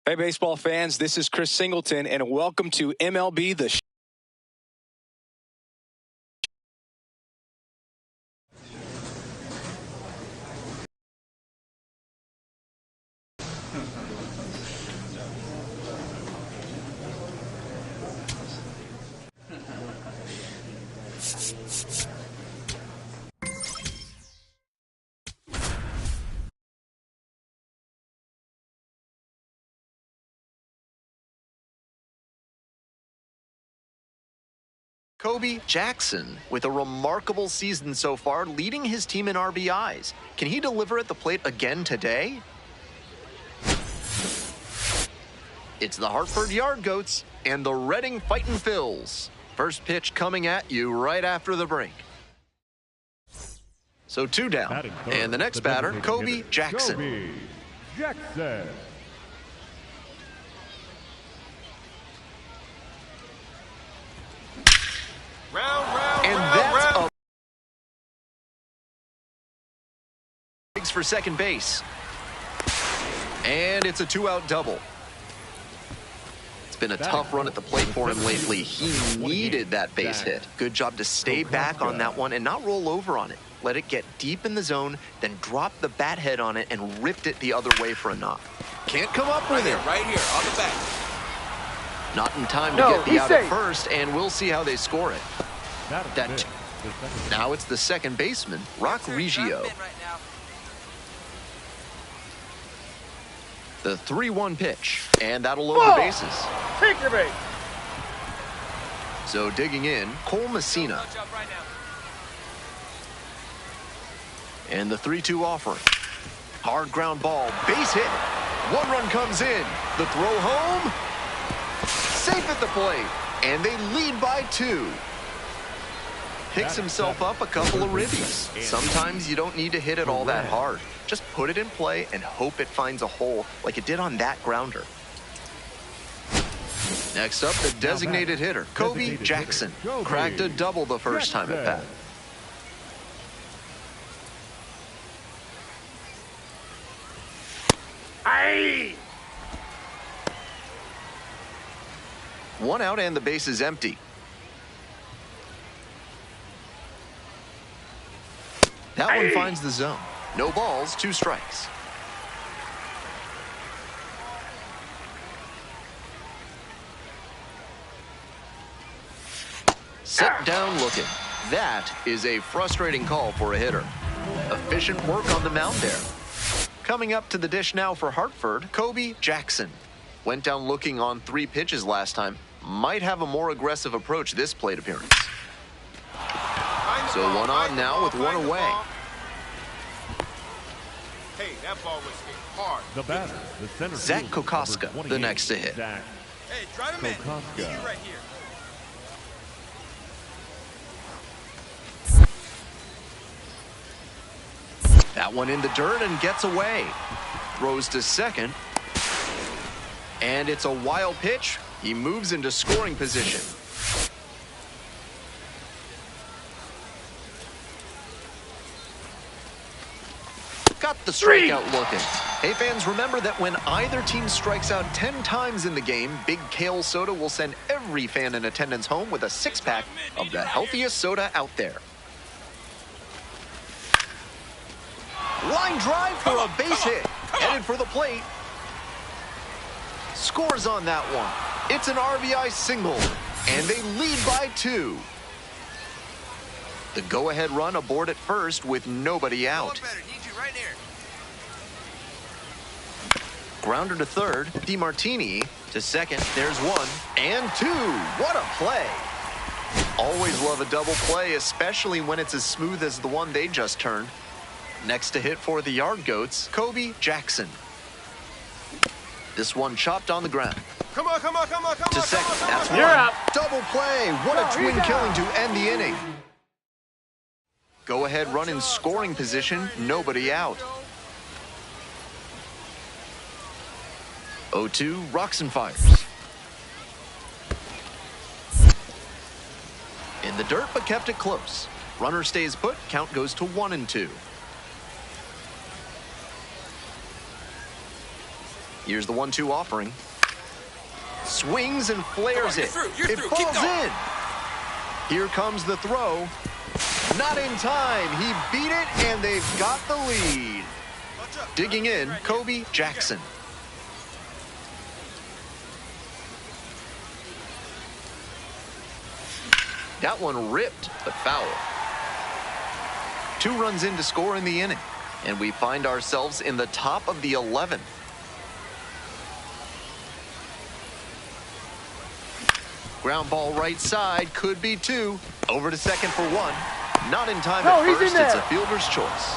Hey, baseball fans, this is Chris Singleton, and welcome to MLB The Show. Kobe Jackson, with a remarkable season so far, leading his team in RBIs. Can he deliver at the plate again today? It's the Hartford Yard Goats and the Reading Fightin' Phils. First pitch coming at you right after the break. So 2 down, and the next batter, Kobe Jackson. Kobe Jackson. And that's a Diggs for second base. And it's a 2-out double. It's been a tough run at the plate for him lately. He needed that base hit. Good job to stay back on that one and not roll over on it. Let it get deep in the zone, then drop the bat head on it and ripped it the other way for a knock. Can't come up with it. Right here, on the back. Not in time to get the out at first, and we'll see how they score it. Now it's the second baseman, Rock Reggio. The 3-1 pitch, and that'll load the bases. Take your base. So digging in, Cole Messina. And the 3-2 offering. Hard ground ball, base hit. 1 run comes in. The throw home. Safe at the plate. And they lead by 2. Picks himself up a couple of ribbies. Sometimes you don't need to hit it all that hard. Just put it in play and hope it finds a hole like it did on that grounder. Next up, the designated hitter, Kobe Jackson. Cracked a double the first time at bat. Aye. 1 out and the base is empty. That one finds the zone. No balls, 2 strikes. Set down looking. That is a frustrating call for a hitter. Efficient work on the mound there. Coming up to the dish now for Hartford, Kobe Jackson. Went down looking on 3 pitches last time. Might have a more aggressive approach this plate appearance. So 1 on now with 1 away. Hey, that ball was hit hard. The batter, the center Zach fielder, Kokoska, number the 28, next to hit. Zach Hey, drive him in. Kokoska. You right here. That one in the dirt and gets away. Throws to second. And it's a wild pitch. He moves into scoring position. Got the strikeout looking. Hey fans, remember that when either team strikes out 10 times in the game, Big Kale Soda will send every fan in attendance home with a 6-pack of the healthiest soda out there. Line drive for a base hit. Headed for the plate. Scores on that one. It's an RBI single, and they lead by 2. The go-ahead run aboard at first with nobody out. Grounder to third, DiMartini to second. There's 1 and 2. What a play. Always love a double play, especially when it's as smooth as the one they just turned. Next to hit for the Yard Goats, Kobe Jackson. This one chopped on the ground. Come on, come on, come on, come on. To second, that's 1. You're up. Double play. What a twin killing to end the inning. Go ahead run in scoring position, nobody out. 0-2, rocks and fires. In the dirt, but kept it close. Runner stays put, count goes to 1 and 2. Here's the 1-2 offering. Swings and flares it. You're It through. Keep falls going. in. Here comes the throw. Not in time. He beat it, and they've got the lead. Digging in, Kobe Jackson. That one ripped, but foul. 2 runs in to score in the inning, and we find ourselves in the top of the 11th. Ground ball right side, could be 2. Over to second for 1. Not in time at he's in first, it's there. a fielder's choice.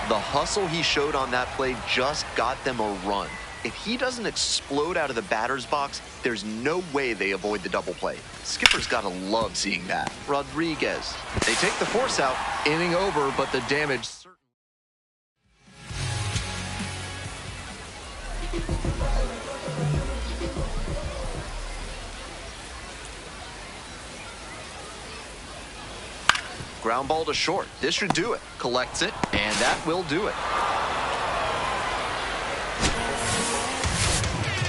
The hustle he showed on that play just got them a run. If he doesn't explode out of the batter's box, there's no way they avoid the double play. Skipper's got to love seeing that. Rodriguez. They take the force out. Inning over, but the damage certainly. Ground ball to short. This should do it. Collects it, and that will do it.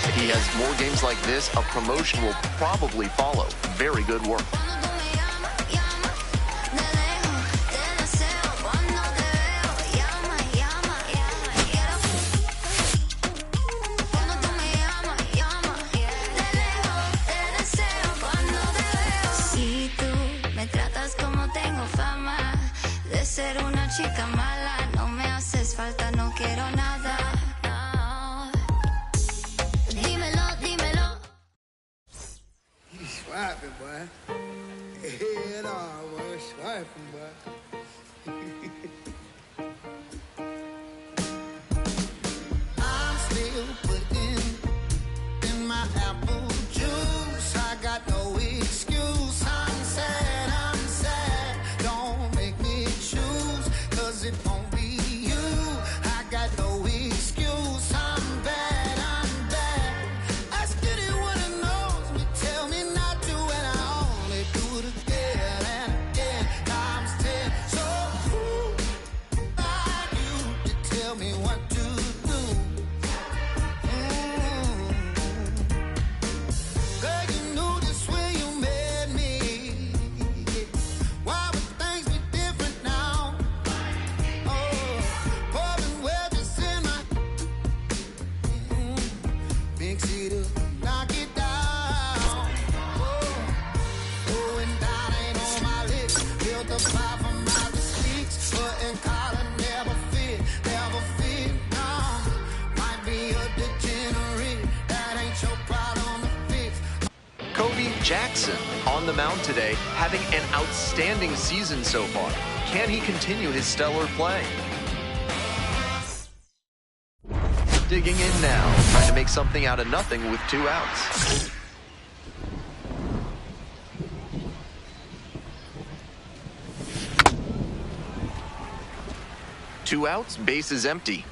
If he has more games like this, a promotion will probably follow. Very good work. Si tú me tratas como tengo fama de ser una chica mala, no me haces falta, no quiero nada. No. Dímelo, dímelo. You swiping, boy. Head on, boy. Swiping, boy. I'm still putting in my apple juice. I got no excuse. I'm sad. Don't make me choose, 'cause it won't be you. I got no excuse. I'm bad. Ask anyone who knows me, tell me not to, and I only do it again and again, times 10. So who are you to tell me what to do? Girl, you knew this when you met me. Why would things be different now? Oh, pouring wedges in my mix it up, knock it down. Oh, going down ain't on my list. Built a fire from outer sticks, but in collar never fit. No, might be a degenerate. That ain't your problem to fix. Kobe Jackson on the mound today, having an outstanding season so far. Can he continue his stellar play? Digging in now, trying to make something out of nothing with 2 outs. Two outs, base is empty.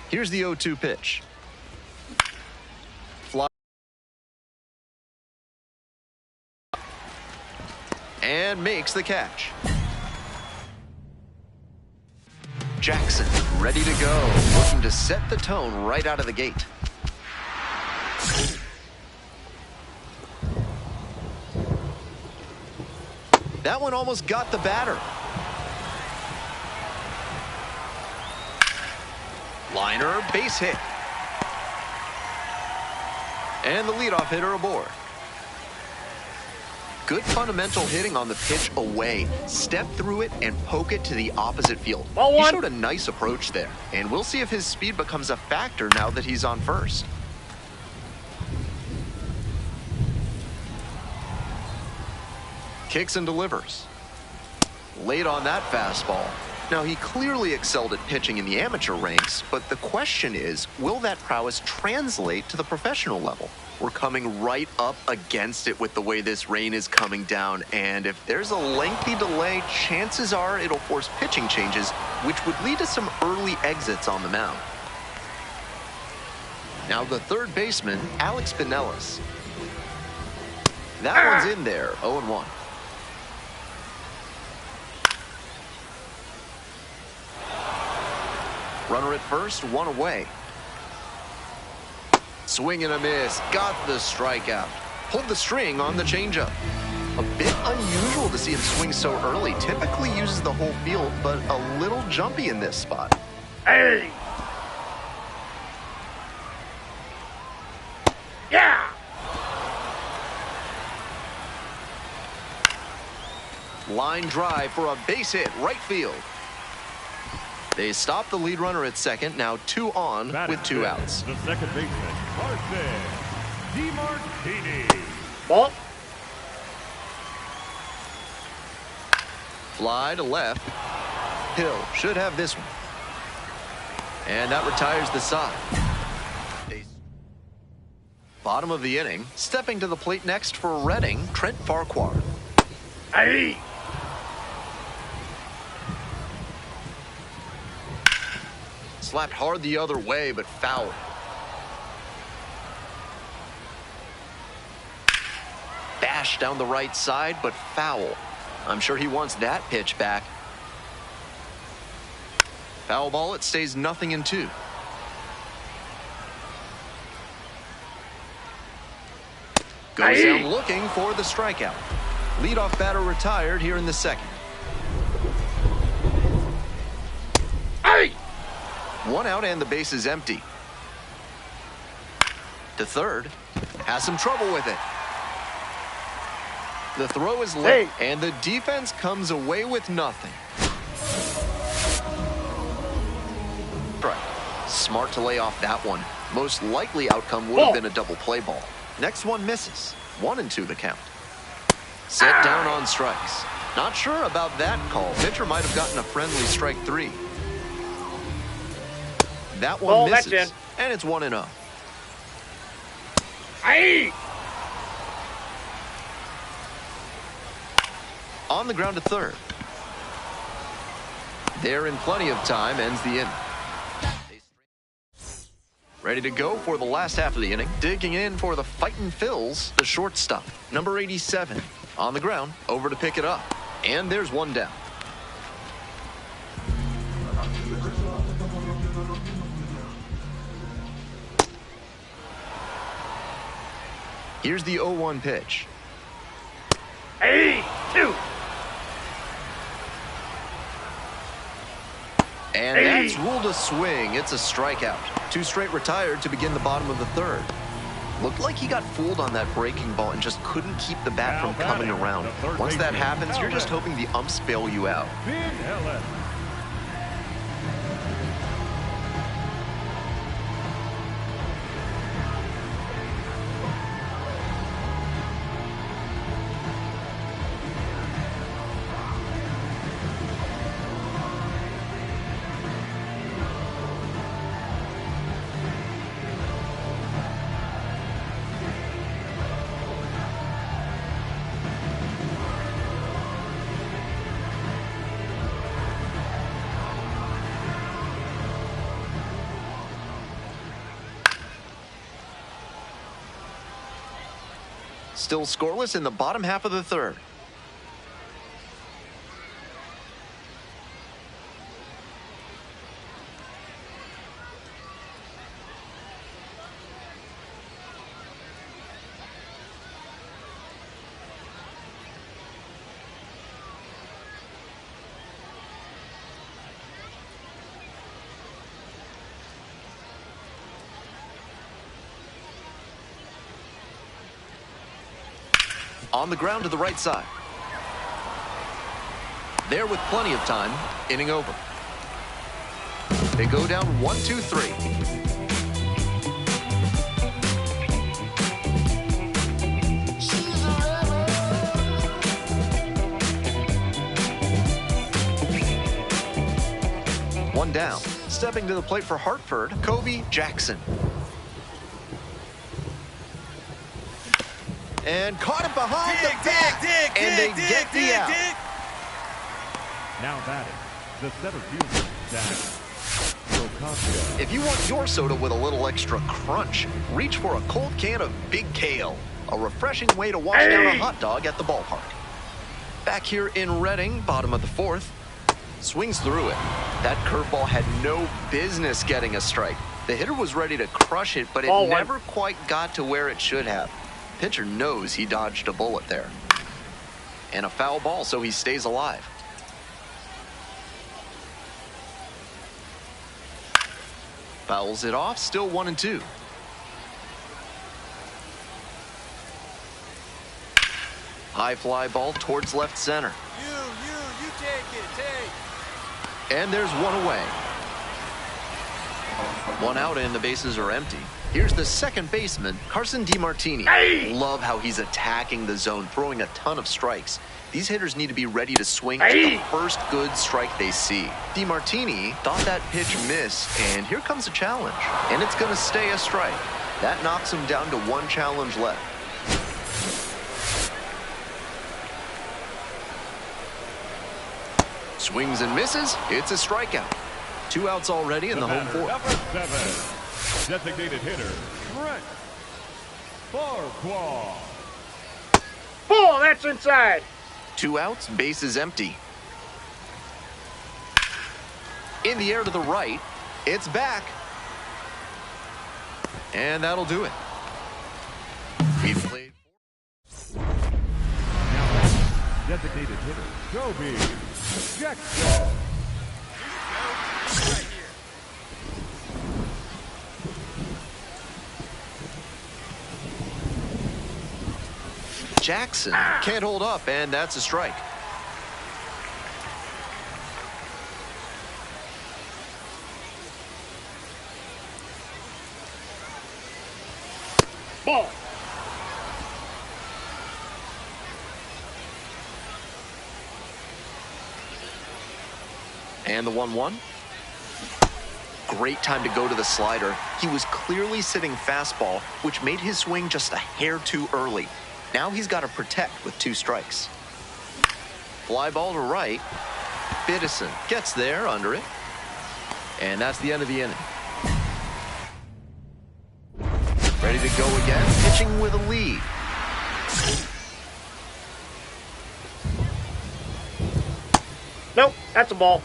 Here's the 0-2 pitch. Fly. And makes the catch. Jackson ready to go, looking to set the tone right out of the gate. That one almost got the batter. Liner, base hit. And the leadoff hitter aboard. Good fundamental hitting on the pitch away. Step through it and poke it to the opposite field. Ball He one. showed a nice approach there, and we'll see if his speed becomes a factor now that he's on first. Kicks and delivers. Late on that fastball. Now, he clearly excelled at pitching in the amateur ranks, but the question is, will that prowess translate to the professional level? We're coming right up against it with the way this rain is coming down, and if there's a lengthy delay, chances are it'll force pitching changes, which would lead to some early exits on the mound. Now the third baseman, Alex Pinellas. That one's in there, 0-1. Runner at first, one away. Swing and a miss, got the strikeout. Pulled the string on the changeup. A bit unusual to see him swing so early. Typically uses the whole field, but a little jumpy in this spot. Hey! Yeah! Line drive for a base hit, right field. They stop the lead runner at second, now 2 on with 2 outs. The second baseman, Carson DeMartini. Ball. Fly to left. Hill should have this one. And that retires the side. Bottom of the inning, stepping to the plate next for Reading, Trent Farquhar. Hey! Slapped hard the other way, but foul. Bash down the right side, but foul. I'm sure he wants that pitch back. Foul ball, it stays 0-2. Goes down looking for the strikeout. Leadoff batter retired here in the second. Hey! 1 out and the base is empty. To third. Has some trouble with it. The throw is late, and the defense comes away with nothing. Right. Smart to lay off that one. Most likely outcome would have been a double play ball. Next one misses. 1-2 the count. Set down on strikes. Not sure about that call. Pitcher might have gotten a friendly strike 3. That one misses, and it's 1-0. Hey! On the ground to third. There in plenty of time, ends the inning. Ready to go for the last half of the inning. Digging in for the Fightin' Phils, the shortstop, number 87. On the ground, over to pick it up. And there's one down. Here's the 0-1 pitch. Hey! 2! And that's ruled a swing. It's a strikeout. 2 straight retired to begin the bottom of the third. Looked like he got fooled on that breaking ball and just couldn't keep the bat from coming around. Once that happens, you're just hoping the umps bail you out. Still scoreless in the bottom half of the third. On the ground to the right side. There with plenty of time, inning over. They go down 1-2-3. One down. Stepping to the plate for Hartford, Kobe Jackson. And caught it behind the back, and they get the out. Now batting, the center fielder, Zach. If you want your soda with a little extra crunch, reach for a cold can of Big Kale. A refreshing way to wash down a hot dog at the ballpark. Back here in Reading, bottom of the fourth. Swings through it. That curveball had no business getting a strike. The hitter was ready to crush it, but it never quite got to where it should have. Pitcher knows he dodged a bullet there. And a foul ball, so he stays alive. Fouls it off, still 1-2. High fly ball towards left center. You take it, take. And there's one away. One out and the bases are empty. Here's the second baseman, Carson DeMartini. Hey! Love how he's attacking the zone, throwing a ton of strikes. These hitters need to be ready to swing to the first good strike they see. DeMartini thought that pitch missed, and here comes a challenge. And it's going to stay a strike. That knocks him down to one challenge left. Swings and misses. It's a strikeout. 2 outs already in the home fourth. Number 7, designated hitter, Trent Farquhar. Ball, that's inside. 2 outs, bases empty. In the air to the right. It's back. And that'll do it. He played. Designated hitter, Joby Jackson. Right here. Jackson can't hold up, and that's a strike. Ball. And the 1-1. Great time to go to the slider. He was clearly sitting fastball, which made his swing just a hair too early. Now he's got to protect with 2 strikes. Fly ball to right. Biddison gets there under it. And that's the end of the inning. Ready to go again, pitching with a lead. Nope, that's a ball.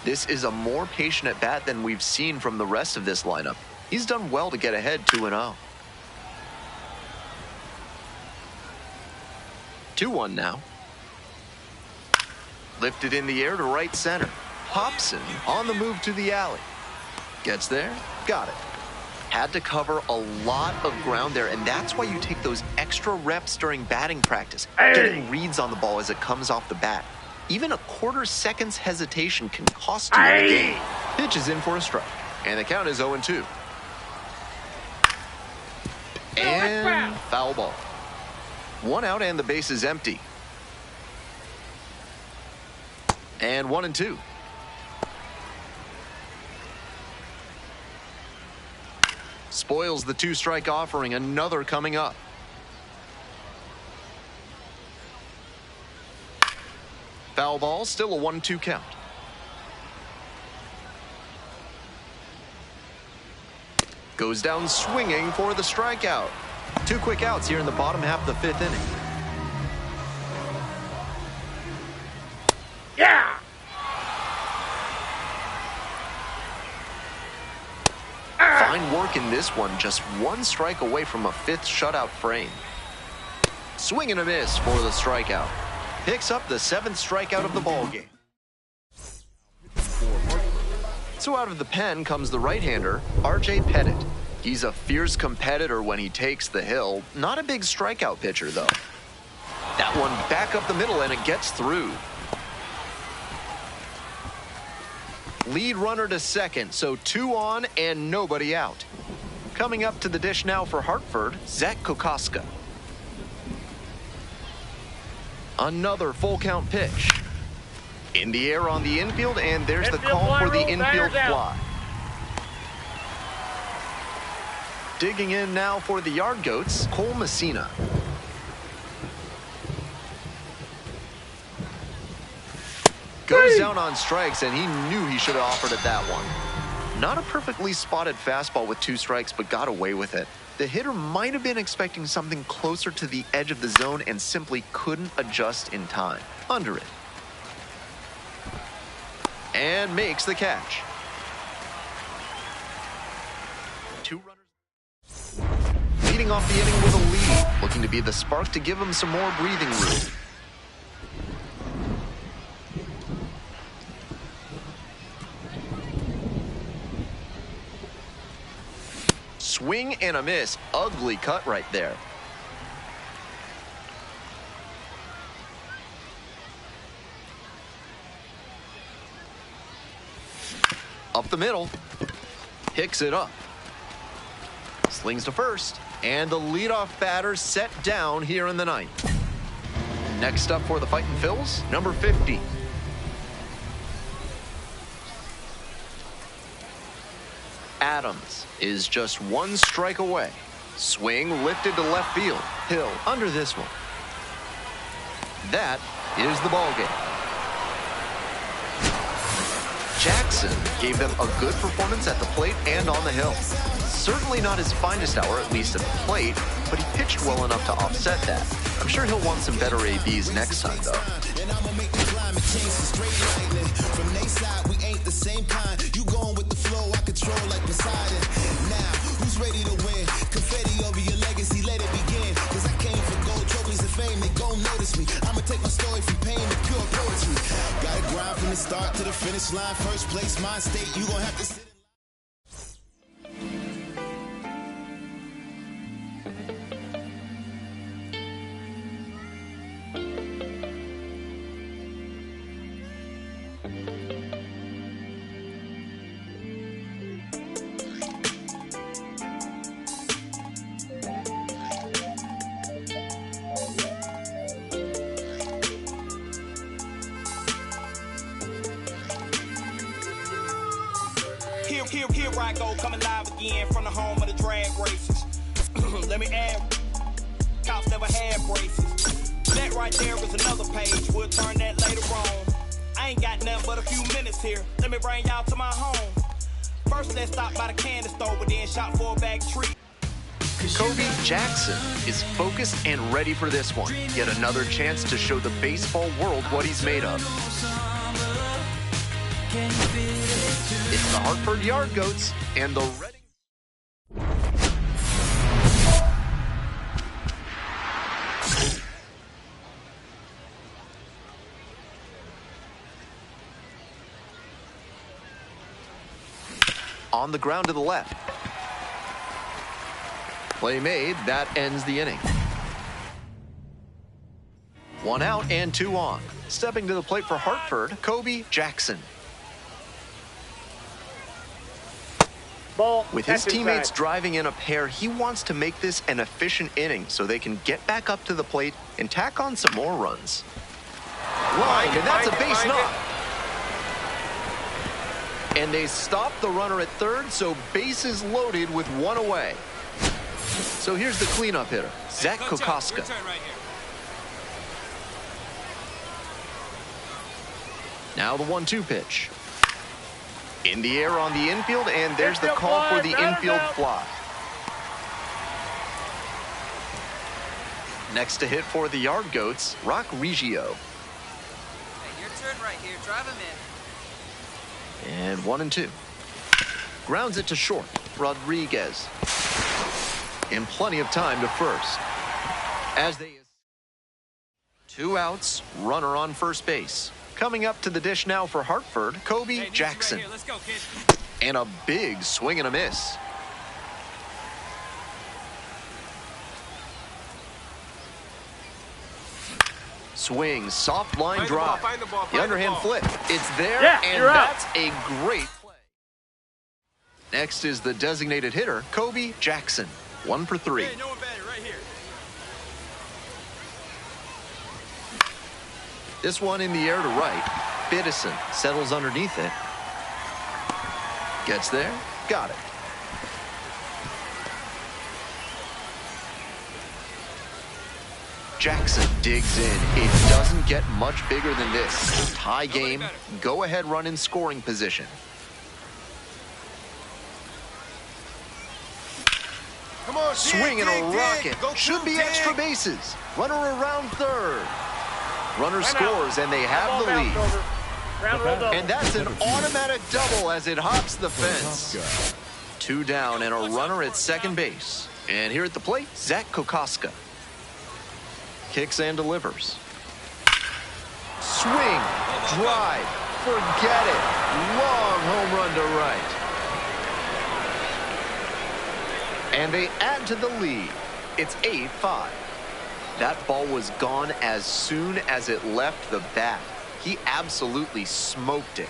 This is a more patient at bat than we've seen from the rest of this lineup. He's done well to get ahead 2-0. 2-1 now. Lifted in the air to right center. Hobson on the move to the alley. Gets there, got it. Had to cover a lot of ground there, and that's why you take those extra reps during batting practice. Getting reads on the ball as it comes off the bat. Even a quarter second's hesitation can cost you the game. Pitch is in for a strike, and the count is 0-2. And foul ball. 1 out and the base is empty. And 1-2. Spoils the 2-strike offering. Another coming up. Foul ball, still a 1-2 count. Goes down swinging for the strikeout. 2 quick outs here in the bottom half of the 5th inning. Yeah! Fine work in this one, just 1 strike away from a 5th shutout frame. Swing and a miss for the strikeout. Picks up the 7th strikeout of the ballgame. So out of the pen comes the right-hander, R.J. Pettit. He's a fierce competitor when he takes the hill. Not a big strikeout pitcher, though. That one back up the middle, and it gets through. Lead runner to second, so 2 on and nobody out. Coming up to the dish now for Hartford, Zach Kokoska. Another full count pitch. In the air on the infield, and there's the call for the infield fly. Digging in now for the Yard Goats, Cole Messina. Goes down on strikes, and he knew he should have offered it that one. Not a perfectly spotted fastball with 2 strikes, but got away with it. The hitter might have been expecting something closer to the edge of the zone and simply couldn't adjust in time. Under it. And makes the catch. 2 runners. Leading off the inning with a lead, looking to be the spark to give him some more breathing room. Swing and a miss. Ugly cut right there. Up the middle. Picks it up. Slings to first. And the leadoff batter set down here in the ninth. Next up for the Fightin' Phils, number 50. Adams is just 1 strike away. Swing lifted to left field. Hill under this one. That is the ball game. Jackson gave them a good performance at the plate and on the hill. Certainly not his finest hour, at least at the plate, but he pitched well enough to offset that. I'm sure he'll want some better ABs next time, though. From their side, we ain't the same kind. You going with the flow, I control like Poseidon. Now, who's ready to win? Confetti over your legacy, let it begin. Cause I came for gold trophies and fame, they gon' notice me. I'ma take my story from pain to pure poetry. Gotta grind from the start to the finish line. First place, my state, you gon' have to sit. Here I go, coming live again from the home of the drag races. Let me add, cops never had braces. That right there is another page, we'll turn that later on. I ain't got nothing but a few minutes here, let me bring y'all to my home. First let's stop by the candy store, but then shop for a bag of treats. Kobe Jackson is focused and ready for this one. Yet another chance to show the baseball world what he's made of. It's the Hartford Yard Goats and the Reading. On the ground to the left. Play made, that ends the inning. 1 out and 2 on. Stepping to the plate for Hartford, Kobe Jackson. Ball. With his teammates driving in a pair, he wants to make this an efficient inning so they can get back up to the plate and tack on some more runs. Line, and that's a base knock. And they stop the runner at third, so bases loaded with 1 away. So here's the cleanup hitter, Zach Kokoska. Now the 1-2 pitch. In the air on the infield, and there's the call for the infield fly. Next to hit for the Yard Goats, Rock Reggio. Hey, your turn right here. Drive him in. And 1-2. Grounds it to short, Rodriguez. And plenty of time to first. As they... 2 outs, runner on first base. Coming up to the dish now for Hartford, Kobe Jackson. Right, let's go, kid. And a big swing and a miss. Swing, soft line drive. The underhand flip. It's there, and that's a great play. Next is the designated hitter, Kobe Jackson. 1 for 3. Hey, no one better, right here. This one in the air to right. Biddison settles underneath it. Gets there. Got it. Jackson digs in. It doesn't get much bigger than this. Tie game. Go ahead run in scoring position. Come on, Swing and a rocket. Should be extra bases. Runner around third. Runner scores, and they have the lead. Ground rule double. And that's an automatic double as it hops the fence. 2 down and a runner at second base. And here at the plate, Zach Kokoska. Kicks and delivers. Swing, drive, forget it. Long home run to right. And they add to the lead. It's 8-5. That ball was gone as soon as it left the bat. He absolutely smoked it.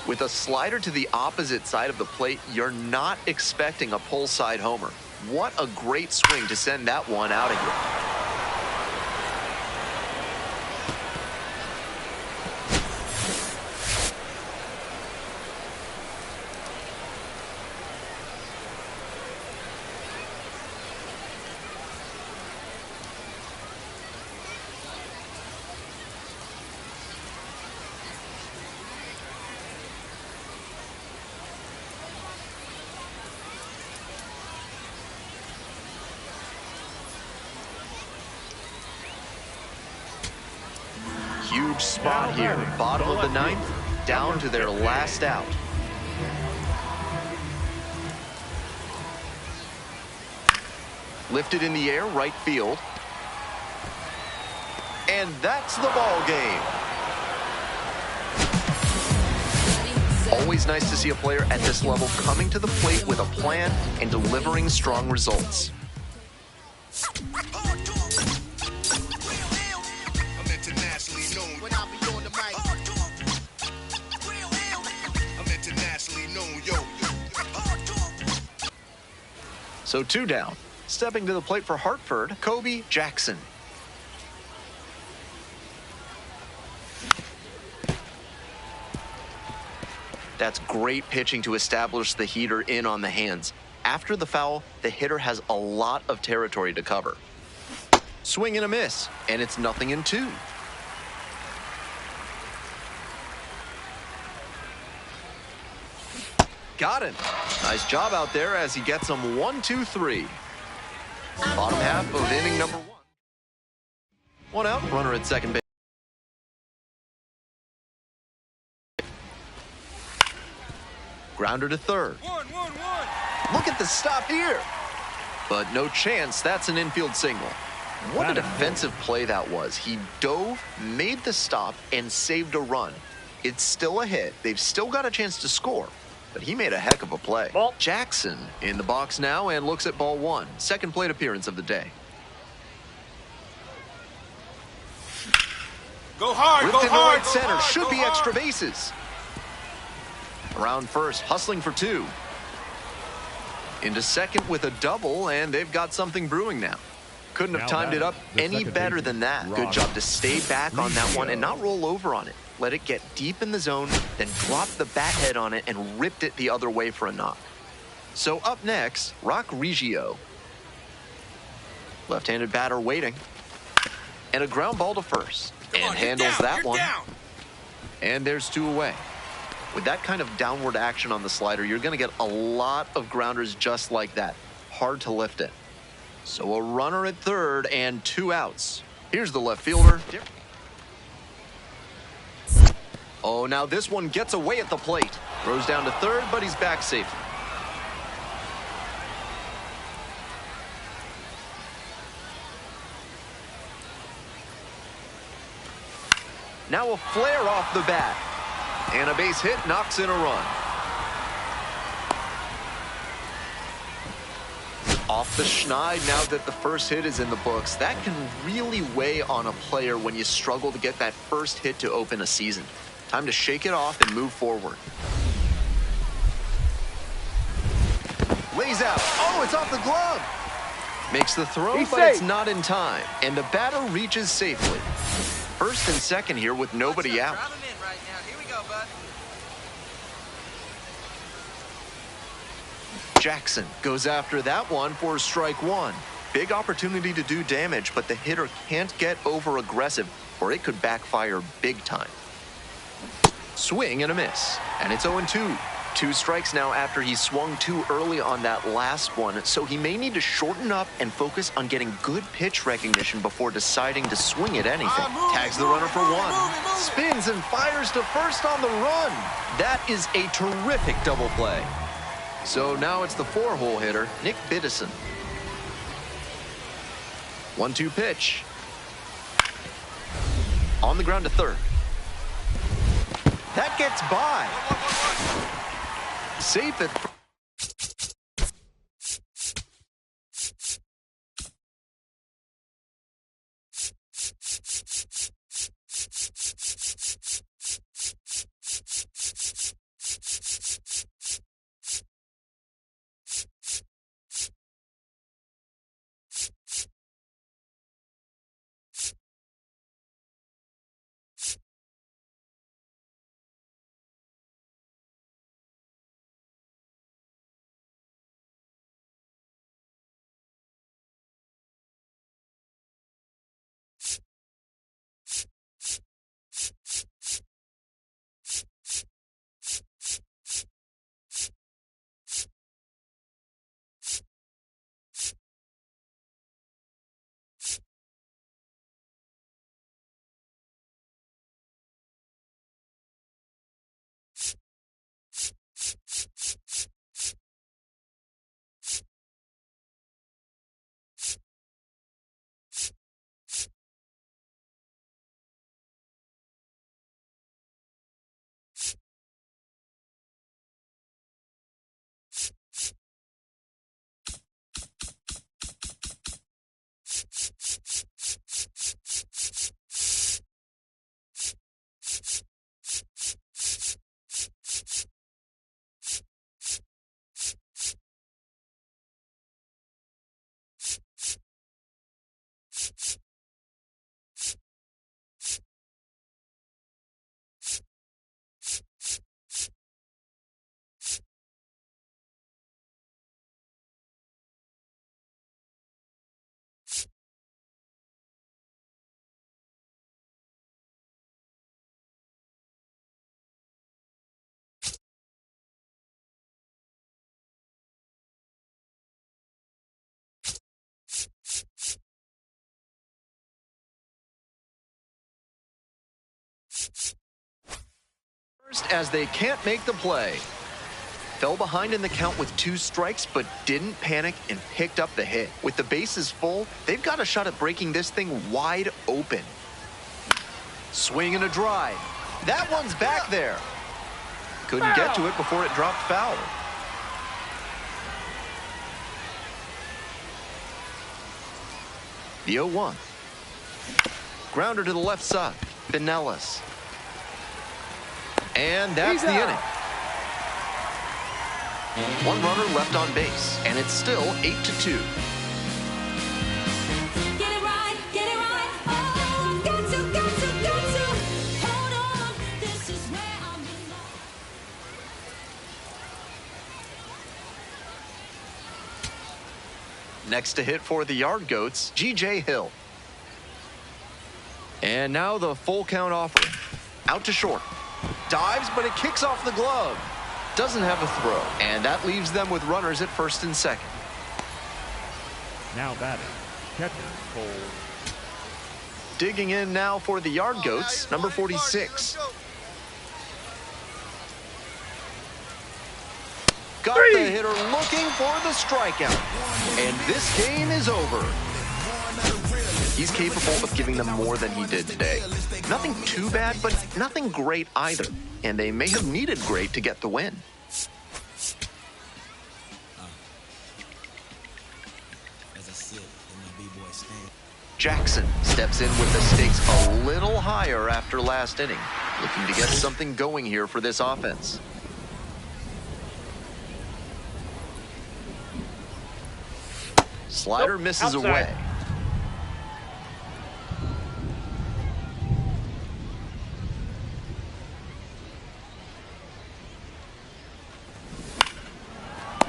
With a slider to the opposite side of the plate, you're not expecting a pull side homer. What a great swing to send that one out of here. Huge spot here. Bottom of the ninth, down to their last out. Lifted in the air, right field. And that's the ball game. Always nice to see a player at this level coming to the plate with a plan and delivering strong results. So 2 down. Stepping to the plate for Hartford, Kobe Jackson. That's great pitching to establish the heater in on the hands. After the foul, the hitter has a lot of territory to cover. Swing and a miss, and it's 0-2. Got him. Nice job out there as he gets him 1-2-3. Bottom half of inning number 1. 1 out, runner at second base. Grounder to third. Look at the stop here. But no chance, that's an infield single. What a defensive play that was. He dove, made the stop, and saved a run. It's still a hit. They've still got a chance to score. But he made a heck of a play. Ball. Jackson in the box now and looks at ball 1. Second plate appearance of the day. Go hard, Ripped go into hard. right center. Go hard, Should go be hard. extra bases. Around first, hustling for 2. Into second with a double, and they've got something brewing now. Couldn't have timed it up any better than that. Good job to stay back on that one and not roll over on it. Let it get deep in the zone, then drop the bat head on it and ripped it the other way for a knock. So up next, Rock Reggio. Left-handed batter waiting. And a ground ball to first. And handles that one. And there's 2 away. With that kind of downward action on the slider, you're going to get a lot of grounders just like that. Hard to lift it. So a runner at third and 2 outs. Here's the left fielder. Oh, now this one gets away at the plate. Throws down to third, but he's back safe. Now a flare off the bat. And a base hit knocks in a run. Off the schneid now that the first hit is in the books. That can really weigh on a player when you struggle to get that first hit to open a season. Time to shake it off and move forward. Lays out. Oh, it's off the glove. Makes the throw, He's but safe. it's not in time. And the batter reaches safely. First and second here with nobody out. Drive him in right now. Here we go, bud. Jackson goes after that one for strike one. Big opportunity to do damage, but the hitter can't get over aggressive or it could backfire big time. Swing and a miss, and it's 0-2. 2 strikes now after he swung too early on that last one, so he may need to shorten up and focus on getting good pitch recognition before deciding to swing at anything. Tags the runner for one, spins and fires to first on the run. That is a terrific double play. So now it's the 4-hole hitter, Nick Biddison. 1-2 pitch. On the ground to third. That gets by. Safe at first as they can't make the play. Fell behind in the count with 2 strikes, but didn't panic and picked up the hit. With the bases full, they've got a shot at breaking this thing wide open. Swing and a drive. That one's back there. Couldn't get to it before it dropped foul. The 0-1. Grounder to the left side. Pinellas. And that's the inning. 1 runner left on base, and it's still 8-2. Get it right, oh, got to, hold on, this is where I belong. Next to hit for the Yard Goats, G.J. Hill. And now the full count offering. Out to short. Dives, but it kicks off the glove. Doesn't have a throw, and that leaves them with runners at first and second. Now batting, catcher Cole. Digging in now for the Yard Goats, number 46. Got the hitter looking for the strikeout, and this game is over. He's capable of giving them more than he did today. Nothing too bad, but nothing great either. And they may have needed great to get the win. Jackson steps in with the stakes a little higher after last inning. Looking to get something going here for this offense. Slider misses outside. away.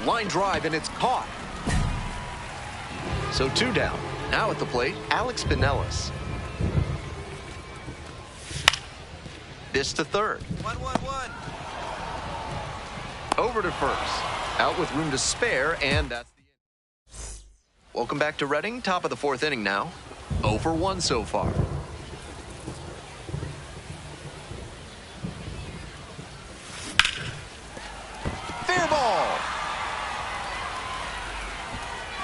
Line drive, and it's caught. So 2 down. Now at the plate, Alex Pinellas. This to third. 1-1-1. Over to first. Out with room to spare, and that's the end. Welcome back to Reading. Top of the 4th inning now. 0 for 1 so far. Fair ball.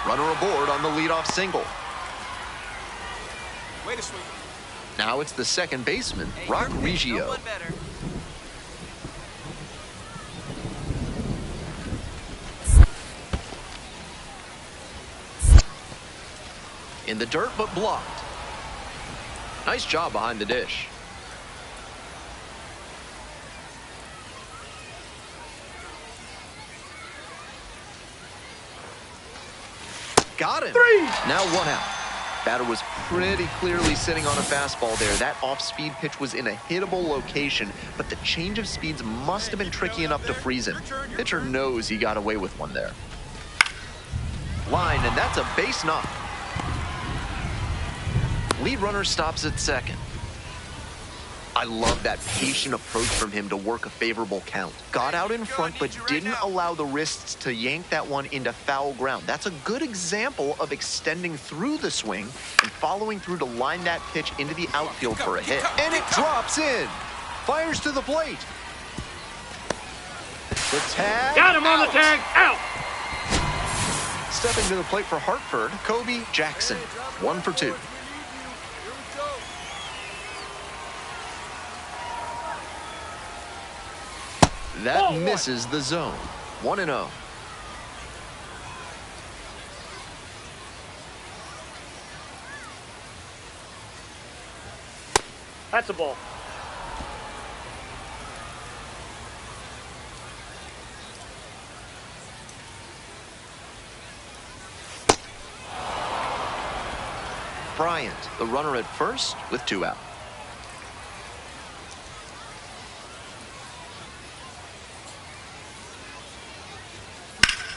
Runner aboard on the leadoff single. Way to swing. Now it's the second baseman, Hey, Rock your pitch, no Reggio. one better. In the dirt, but blocked. Nice job behind the dish. Got him. 3. Now 1 out. Batter was pretty clearly sitting on a fastball there. That off-speed pitch was in a hittable location, but the change of speeds must have been tricky enough to freeze him. Pitcher knows he got away with one there. Line, and that's a base knock. Lead runner stops at second. I love that patient approach from him to work a favorable count. Got out in front, but didn't allow the wrists to yank that one into foul ground. That's a good example of extending through the swing and following through to line that pitch into the outfield for a hit. And it drops in. Fires to the plate. The tag. Got him on the tag. Out. Stepping to the plate for Hartford, Kobe Jackson. 1 for 2. That misses the zone. 1-0. That's a ball. Bryant, the runner at first with 2 out.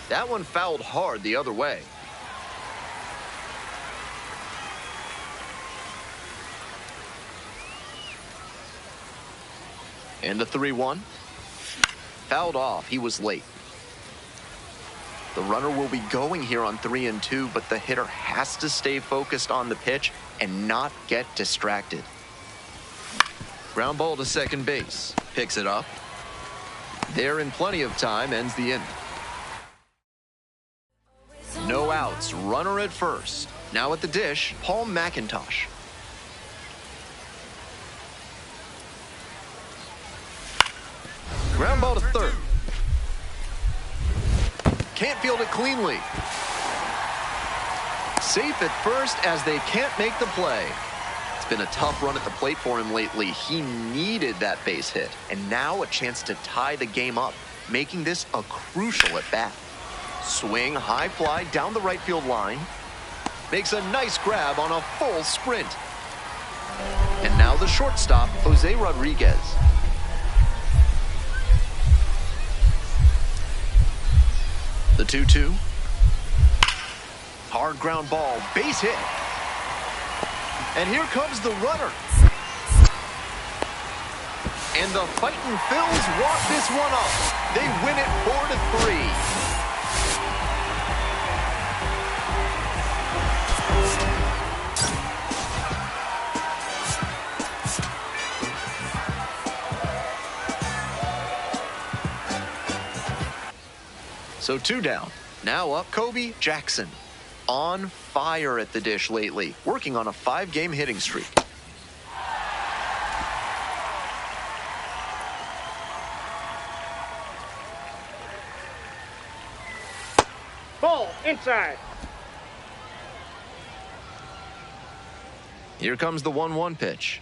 That one fouled hard the other way. And the 3-1. Fouled off. He was late. The runner will be going here on 3-2, but the hitter has to stay focused on the pitch and not get distracted. Ground ball to second base. Picks it up. There in plenty of time, ends the inning. No outs, runner at first. Now at the dish, Paul McIntosh. Ground ball to third. Can't field it cleanly. Safe at first as they can't make the play. It's been a tough run at the plate for him lately. He needed that base hit, and now a chance to tie the game up, making this a crucial at bat. Swing, high fly down the right field line. Makes a nice grab on a full sprint. And now the shortstop, Jose Rodriguez. The 2-2. Hard ground ball, base hit. And here comes the runner. And the Fightin' Phils walk this one up. They win it 4-3. So 2 down. Now up Kobe Jackson. On fire at the dish lately, working on a 5-game hitting streak. Ball inside. Here comes the 1-1 pitch.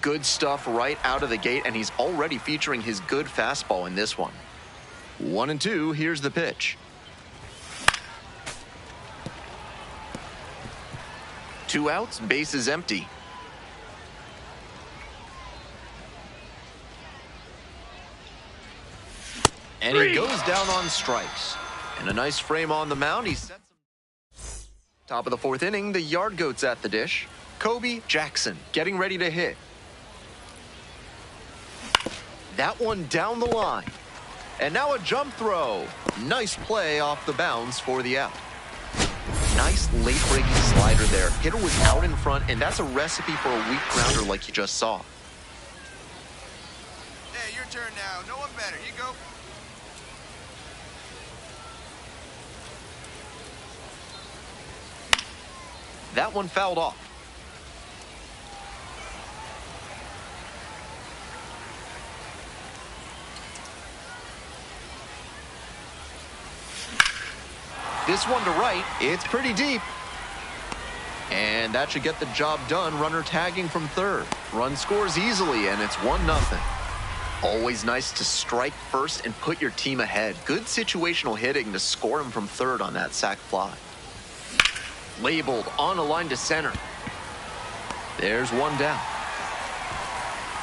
Good stuff right out of the gate, and he's already featuring his good fastball in this one. 1-2, here's the pitch. 2 outs, base is empty. And he goes down on strikes. And a nice frame on the mound. He sets him. Top of the fourth inning, the Yard Goats at the dish. Kobe Jackson getting ready to hit. That one down the line. And now a jump throw. Nice play off the bounds for the out. Nice late-breaking slider there. Hitter was out in front, and that's a recipe for a weak grounder like you just saw. Hey, your turn now. No one better. You go. That one fouled off. This one to right, it's pretty deep. And that should get the job done. Runner tagging from third. Run scores easily, and it's 1-0. Always nice to strike first and put your team ahead. Good situational hitting to score him from third on that sac fly. Labeled on a line to center. There's one down.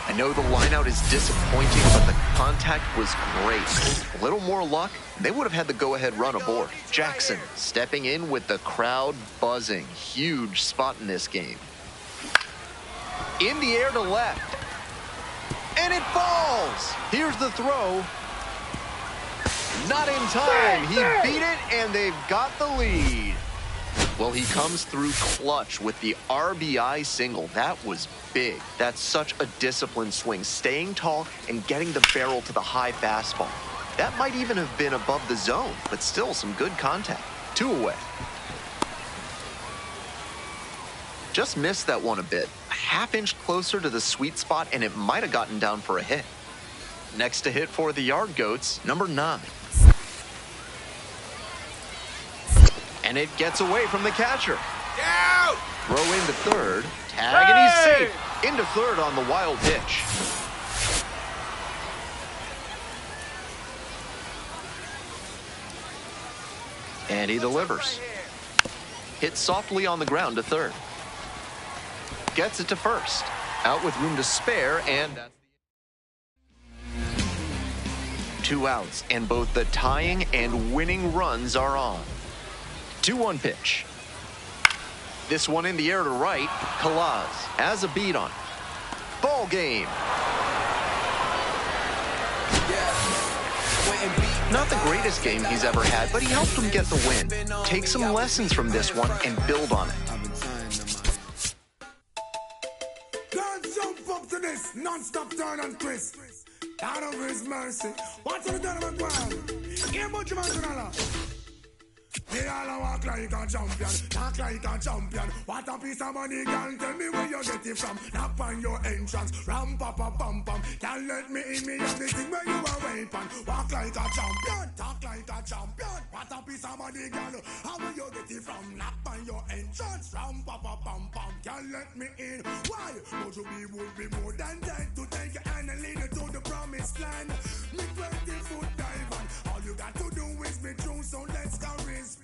I know the lineout is disappointing, but the contact was great. A little more luck, they would have had the go-ahead run aboard. Jackson stepping in with the crowd buzzing. Huge spot in this game. In the air to left. And it falls. Here's the throw. Not in time. He beat it, and they've got the lead. Well, he comes through clutch with the RBI single. That was big. That's such a disciplined swing, staying tall and getting the barrel to the high fastball. That might even have been above the zone, but still some good contact. 2 away. Just missed that one a bit. A half-inch closer to the sweet spot, and it might have gotten down for a hit. Next to hit for the Yard Goats, number 9. And it gets away from the catcher. Out! Throw into third. Tag, and he's safe. Into third on the wild pitch. And he delivers. Hit softly on the ground to third. Gets it to first. Out with room to spare, and that's 2 outs, and both the tying and winning runs are on. 2-1 pitch. This one in the air to right. Kalaz has a beat on it. Ball game. Not the greatest game he's ever had, but he helped him get the win. Take some lessons from this one and build on it. Don't jump up to this non-stop turn and twist. Out of his mercy. What's the turn of a ground? Here, much of they all walk like a champion, talk like a champion. What a piece of money, girl, tell me where you get it from. Knock on your entrance, ram pa pa pam pam. Can't let me in, me have the thing where you are weapon. Walk like a champion, talk like a champion. What a piece of money, girl, how will you get it from? Knock on your entrance, ram pa pa pam pam. Can't let me in, why? But you would be more than dead to take your hand and lead you to the promised land. Me 20-foot dive on, all you got to do is be true, so let's go respond.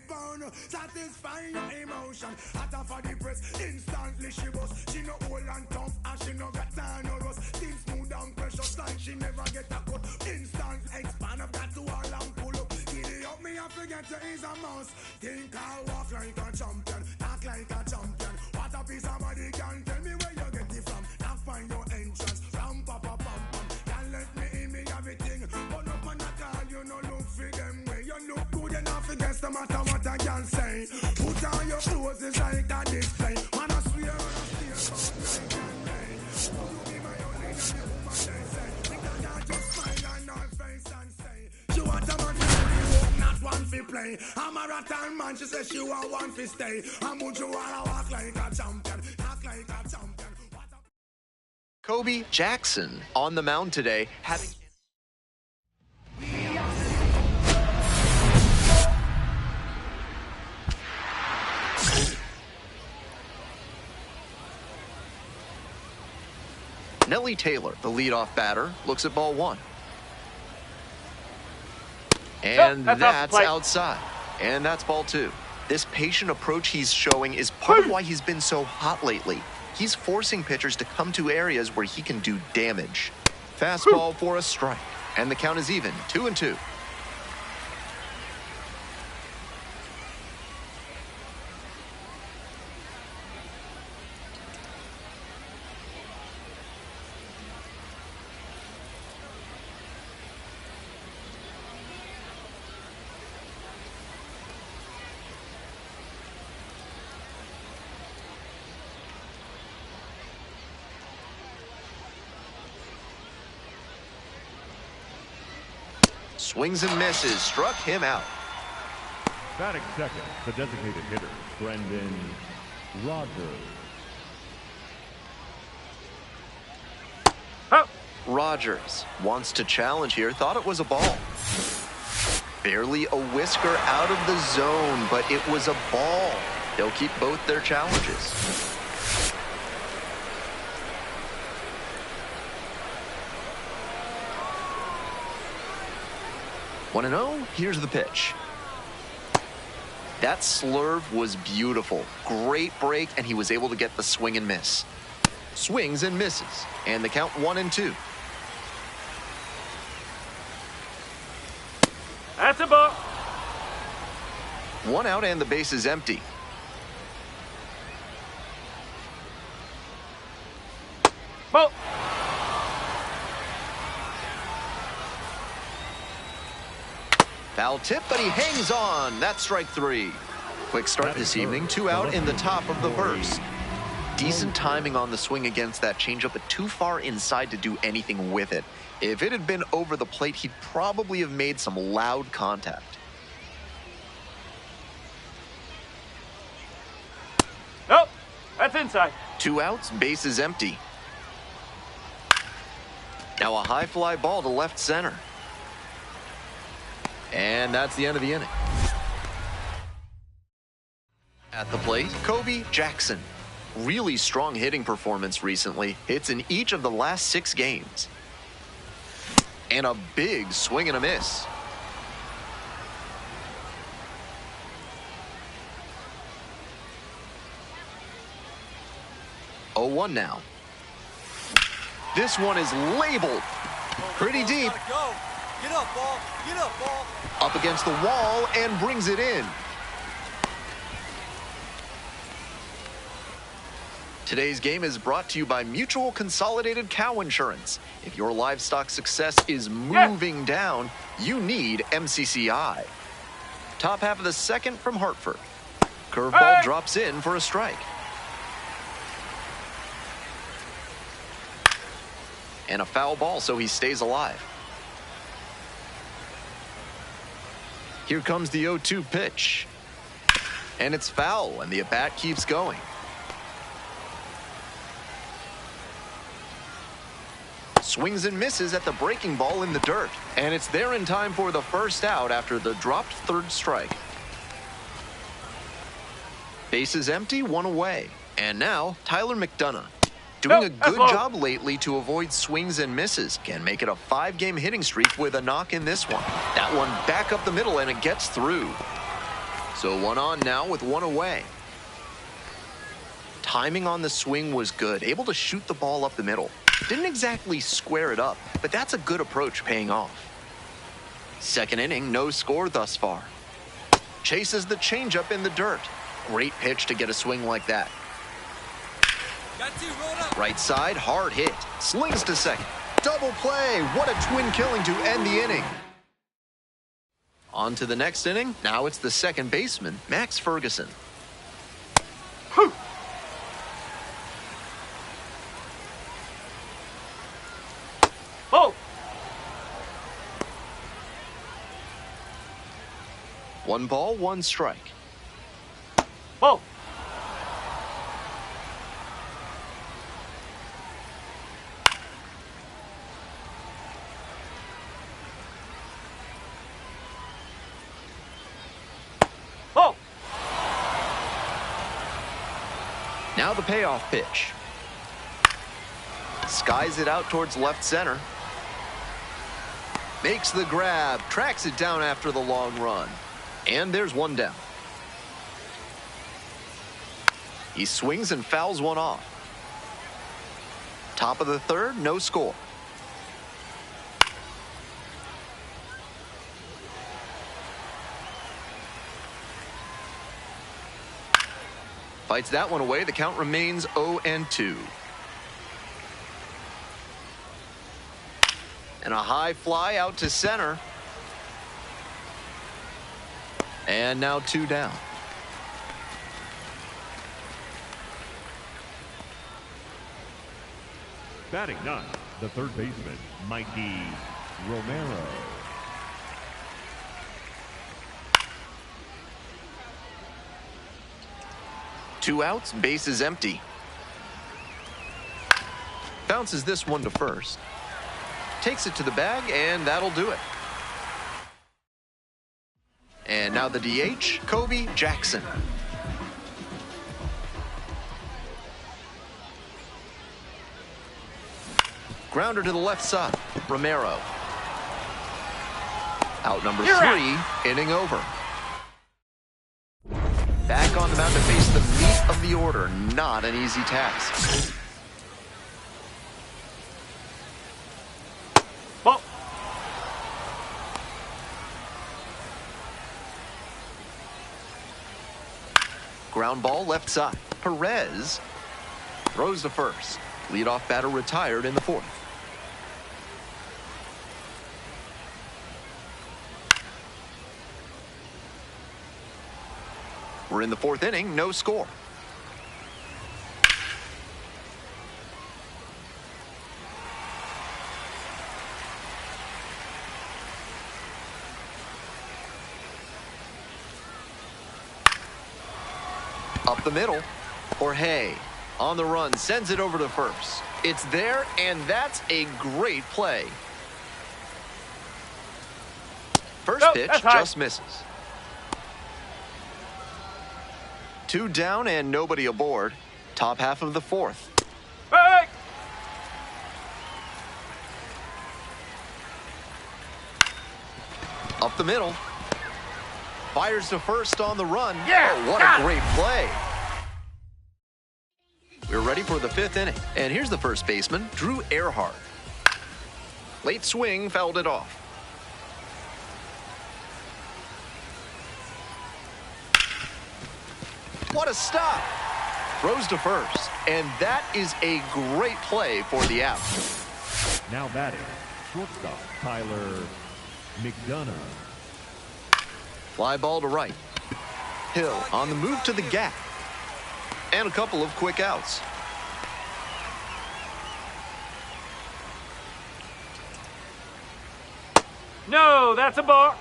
Satisfy your emotion. Hotter for the press, instantly she was. She no old and tough, and she no got time no rust. Things smooth and precious like she never get a cut. Instant expand, I've got to all and pull up. Giddy up, me I forget you is a mouse. Think I walk like a champion, talk like a champion. What a piece of body, can tell me where you get it from. Now find your entrance, ram pa pa pam pam. Can't let me in, me everything. But up on a call, you no look for them way. You look good enough against no matter what I can say. Put on your clothes, it's like a display. Man, I swear on a steel night and day. You be my only and you woman, they say. Think I can't just smile on her face and say. She want a man to hope, not one fi play. I'm a rattan man, she says she want one fi stay. I'm going to walk like a champion, talk like a champion. Kobe Jackson on the mound today, having Nelly Taylor, the leadoff batter, looks at ball 1. And that's outside. And that's ball 2. This patient approach he's showing is part of why he's been so hot lately. He's forcing pitchers to come to areas where he can do damage. Fastball for a strike. And the count is even, 2-2. Swings and misses. Struck him out. Batting second, the designated hitter, Brendan Rogers. Rogers wants to challenge here. Thought it was a ball. Barely a whisker out of the zone, but it was a ball. They'll keep both their challenges. Want to know? Here's the pitch. That slurve was beautiful. Great break, and he was able to get the swing and miss. Swings and misses, and the count 1-2. That's a ball. 1 out and the base is empty. Ball. Foul tip, but he hangs on. That's strike 3. Quick start this evening. 2 out in the top of the first. Decent timing on the swing against that changeup, but too far inside to do anything with it. If it had been over the plate, he'd probably have made some loud contact. Nope, that's inside. 2 outs, base is empty. Now a high fly ball to left center. And that's the end of the inning. At the plate, Kobe Jackson. Really strong hitting performance recently. Hits in each of the last 6 games. And a big swing and a miss. Oh, 1 now. This one is labeled pretty deep. Get up, ball. Get up, ball. Up against the wall and brings it in. Today's game is brought to you by Mutual Consolidated Cow Insurance. If your livestock success is moving down, you need MCCI. Top half of the second from Hartford. Curveball drops in for a strike. And a foul ball, so he stays alive. Here comes the 0-2 pitch. And it's foul, and the at-bat keeps going. Swings and misses at the breaking ball in the dirt. And it's there in time for the first out after the dropped third strike. Base is empty, 1 away. And now, Tyler McDonough. Doing a good job lately to avoid swings and misses. Can make it a 5-game hitting streak with a knock in this one. That one back up the middle and it gets through. So 1 on now with 1 away. Timing on the swing was good. Able to shoot the ball up the middle. Didn't exactly square it up, but that's a good approach paying off. Second inning, no score thus far. Chases the changeup in the dirt. Great pitch to get a swing like that. Right side, hard hit. Slings to second. Double play. What a twin killing to end the inning. On to the next inning. Now it's the second baseman, Max Ferguson. Whew. Oh! 1 ball, 1 strike. Whoa! Oh! Now the payoff pitch. Skies it out towards left center. Makes the grab, tracks it down after the long run. And there's 1 down. He swings and fouls 1 off. Top of the third, no score. Fights that one away. The count remains 0-2. And a high fly out to center. And now 2 down. Batting 9, the third baseman, Mikey Romero. 2 outs, base is empty. Bounces this one to first. Takes it to the bag, and that'll do it. And now the DH, Kobe Jackson. Grounder to the left side, Romero. Out number 3, inning over. Back on the mound to face the meat of the order. Not an easy task. Ball. Ground ball left side. Perez throws to first. Leadoff batter retired in the 4th. We're in the 4th inning, no score. Up the middle, Jorge on the run, sends it over to first. It's there, and that's a great play. First pitch just misses. 2 down and nobody aboard. Top half of the 4th. Hey! Up the middle. Fires to first on the run. Yeah, oh, what a great play. We're ready for the 5th inning. And here's the first baseman, Drew Earhart. Late swing, fouled it off. What a stop. Throws to first. And that is a great play for the out. Now batting, shortstop Tyler McDonough. Fly ball to right. Hill on the move to the gap. And a couple of quick outs. No, that's a ball.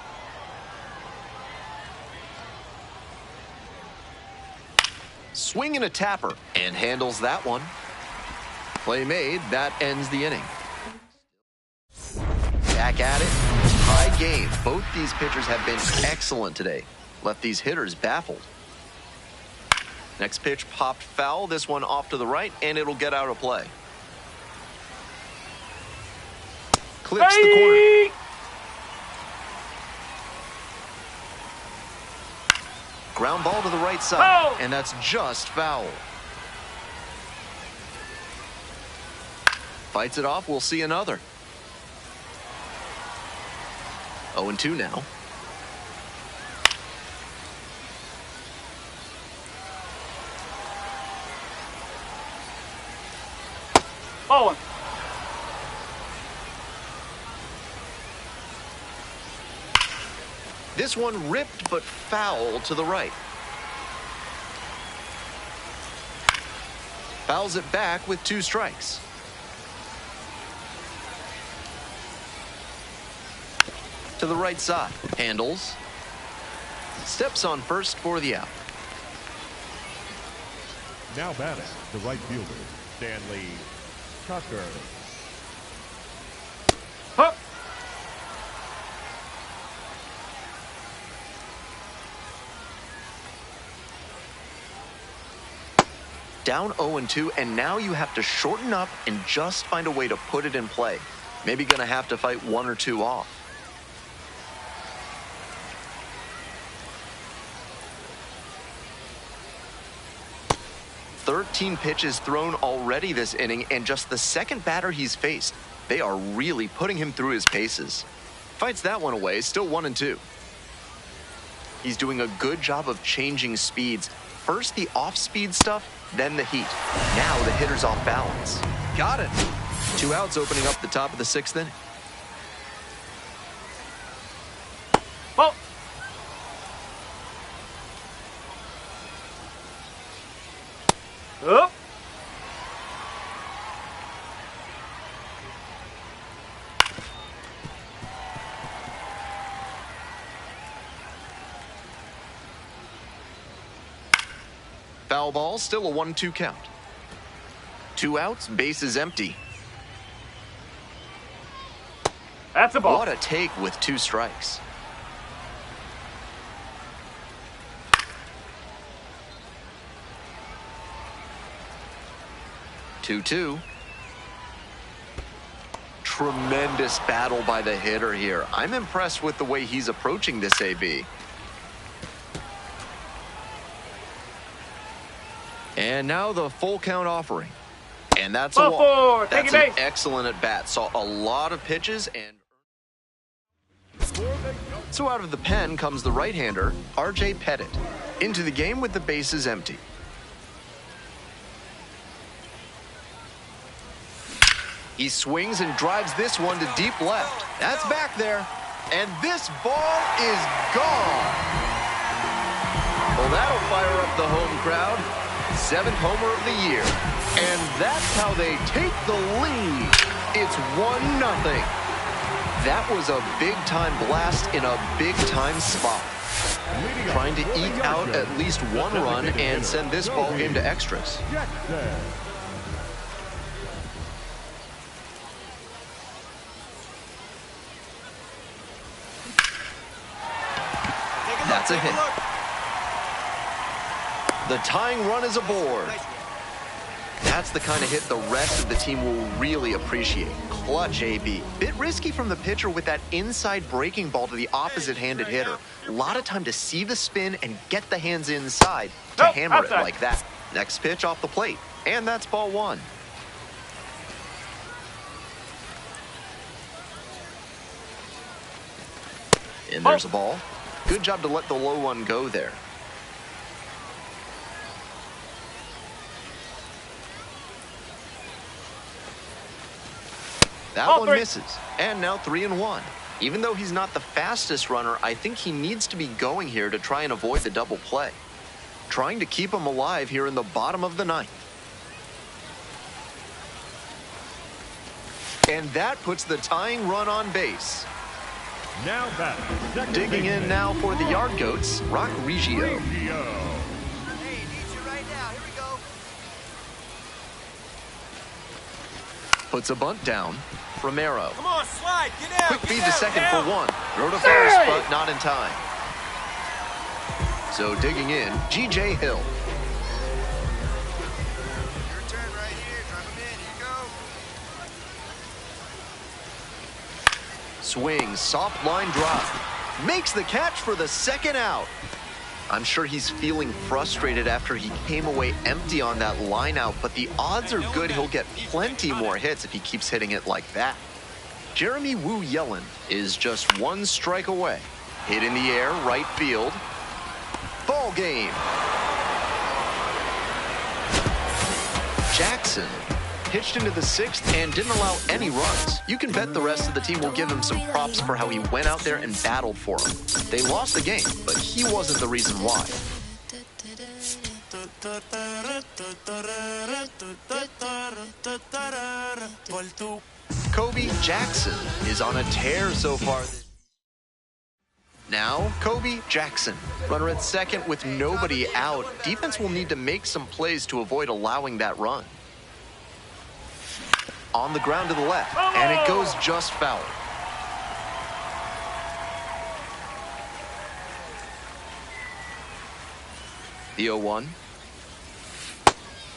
Swing and a tapper, and handles that one. Play made, that ends the inning. Back at it, high game. Both these pitchers have been excellent today. Left these hitters baffled. Next pitch popped foul, this one off to the right, and it'll get out of play. Clips the corner. Ground ball to the right side, and that's just foul. Fights it off, we'll see another. 0-2 now. Ball. This one ripped but foul to the right. Fouls it back with 2 strikes. To the right side. Handles. Steps on first for the out. Now batting, the right fielder, Stanley Tucker. Huh. Down 0-2, and now you have to shorten up and just find a way to put it in play. Maybe gonna have to fight 1 or 2 off. "13 pitches thrown already this inning, and just the second batter he's faced. They are really putting him through his paces. Fights that one away, still 1-2. He's doing a good job of changing speeds. First the off-speed stuff, then the heat. Now the hitter's off balance. Got it. 2 outs opening up the top of the 6th inning. Ball. Up. Foul ball, still a 1-2 count. 2 outs, base is empty. That's a ball. What a take with 2 strikes. Two. Tremendous battle by the hitter here. I'm impressed with the way he's approaching this AB. And now the full count offering. And that's a walk. That's an excellent at bat. Saw a lot of pitches and... So out of the pen comes the right-hander, RJ Pettit. Into the game with the bases empty. He swings and drives this one to deep left. That's back there. And this ball is gone. Well, that'll fire up the home crowd. 7th homer of the year. And that's how they take the lead. It's 1-0. That was a big-time blast in a big-time spot. Trying to eke out at least 1 run and send this ball game to extras. That's a hit. The tying run is aboard. That's the kind of hit the rest of the team will really appreciate. Clutch AB. Bit risky from the pitcher with that inside breaking ball to the opposite-handed hitter. A lot of time to see the spin and get the hands inside to hammer it like that. Next pitch off the plate. And that's ball 1. And there's a ball. Good job to let the low one go there. That one misses. And now 3-1. Even though he's not the fastest runner, I think he needs to be going here to try and avoid the double play. Trying to keep him alive here in the bottom of the 9th. And that puts the tying run on base. Now batting. Digging in now for the Yard Goats, Rock Reggio. Hey, needs you right now. Here we go. Puts a bunt down. Romero. Come on, slide. Get out. Quick feed to second for 1. Throw to first, but not in time. So digging in, G.J. Hill. Your turn right here. Drive him in. Here you go. Swing, soft line drive. Makes the catch for the 2nd out. I'm sure he's feeling frustrated after he came away empty on that line out, but the odds are good he'll get plenty more hits if he keeps hitting it like that. Jeremy Wu Yellen is just 1 strike away. Hit in the air, right field. Ball game. Jackson pitched into the 6th and didn't allow any runs. You can bet the rest of the team will give him some props for how he went out there and battled for him. They lost the game, but he wasn't the reason why. Kobe Jackson is on a tear so far. Now, Kobe Jackson, runner at second with nobody out. Defense will need to make some plays to avoid allowing that run. On the ground to the left, and it goes just foul. The 0-1.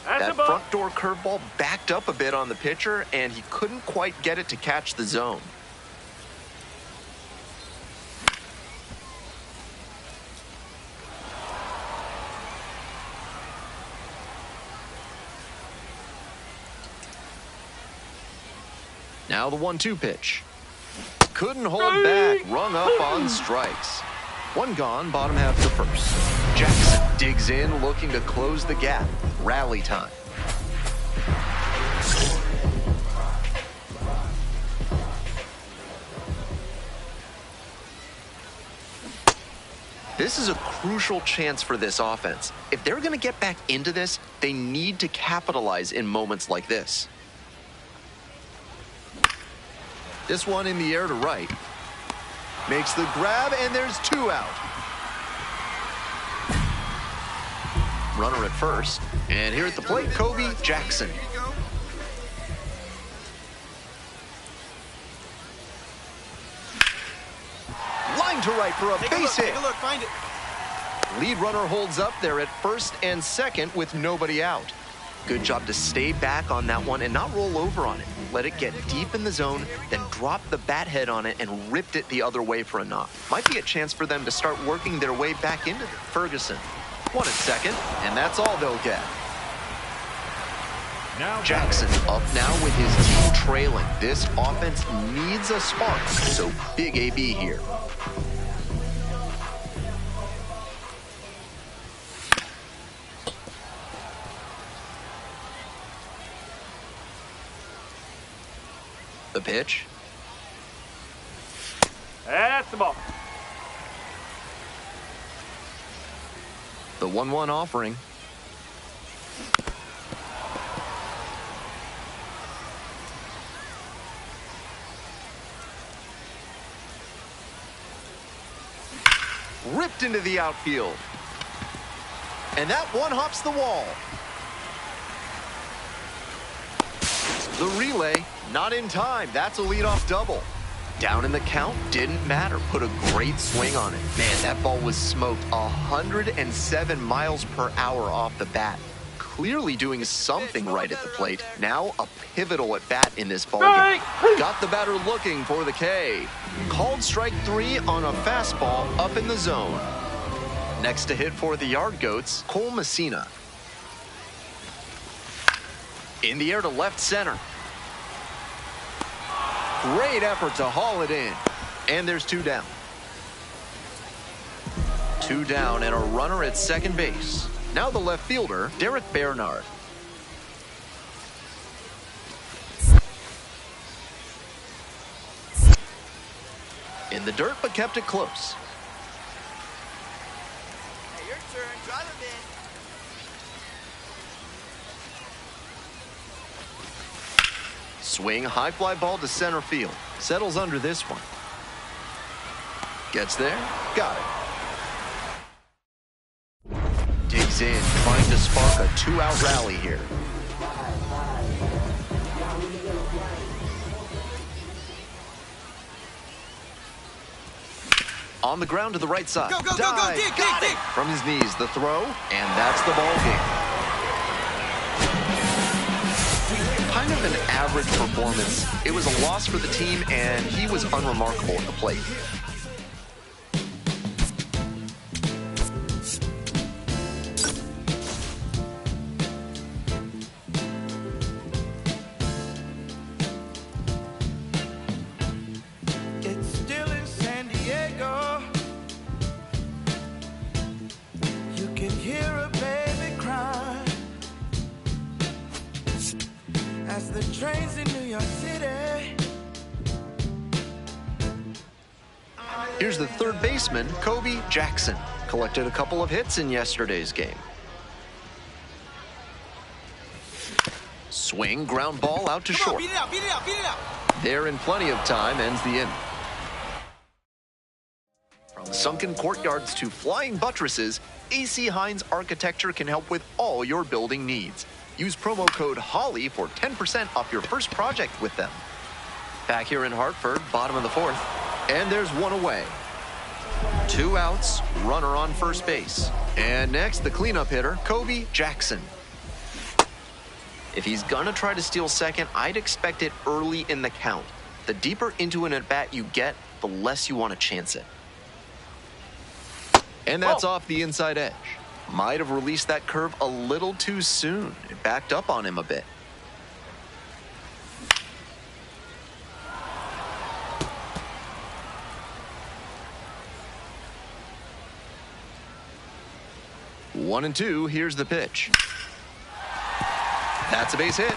That front door curveball backed up a bit on the pitcher, and he couldn't quite get it to catch the zone. Now the 1-2 pitch. Couldn't hold back, rung up on strikes. 1 gone, bottom half to first. Jackson digs in, looking to close the gap. Rally time. This is a crucial chance for this offense. If they're going to get back into this, they need to capitalize in moments like this. This one in the air to right. Makes the grab, and there's 2 out. runner at first. And here at the plate, Kobe Jackson. Line to right for a base hit. Take a look, find it. Lead runner holds up there at first and second with nobody out. Good job to stay back on that one and not roll over on it. Let it get deep in the zone, then drop the bat head on it and ripped it the other way for a knock. Might be a chance for them to start working their way back into it. Ferguson, one at second, and that's all they'll get. Now Jackson up now with his team trailing. This offense needs a spark, so big AB here. The pitch. That's the ball. The 1-1 offering. Ripped into the outfield. And that one hops the wall. The relay, not in time. That's a leadoff double. Down in the count, didn't matter. Put a great swing on it. Man, that ball was smoked 107 miles per hour off the bat. Clearly doing something right at the plate. Now a pivotal at bat in this ballgame. Got the batter looking for the K. Called strike 3 on a fastball up in the zone. Next to hit for the Yard Goats, Cole Messina. In the air to left center. Great effort to haul it in. And there's 2 down. 2 down and a runner at second base. Now the left fielder, Derek Bernard. In the dirt, but kept it close. Hey, your turn. Drive him in. Swing, high fly ball to center field. Settles under this one. Gets there, got it. Digs in, trying to spark a 2-out rally here. On the ground to the right side. Go, go, go, Dive, dig, got dig, it. dig. From his knees, the throw, and that's the ball game. Kind of an average performance. It was a loss for the team, and he was unremarkable at the plate. It's still in San Diego. You can hear a baby cry as the trains in New York City. Here's the third baseman, Kobe Jackson. Collected a couple of hits in yesterday's game. Swing, ground ball out to Come on, short. beat it out, beat it out, beat it out. There in plenty of time, ends the inning. From sunken courtyards to flying buttresses, AC Hines Architecture can help with all your building needs. Use promo code HOLLY for 10% off your first project with them. Back here in Hartford, bottom of the 4th, and there's one away. 2 outs, runner on first base. And next, the cleanup hitter, Kobe Jackson. If he's gonna try to steal second, I'd expect it early in the count. The deeper into an at-bat you get, the less you want to chance it. And that's off the inside edge. Might have released that curve a little too soon. It backed up on him a bit. One and two, here's the pitch. That's a base hit.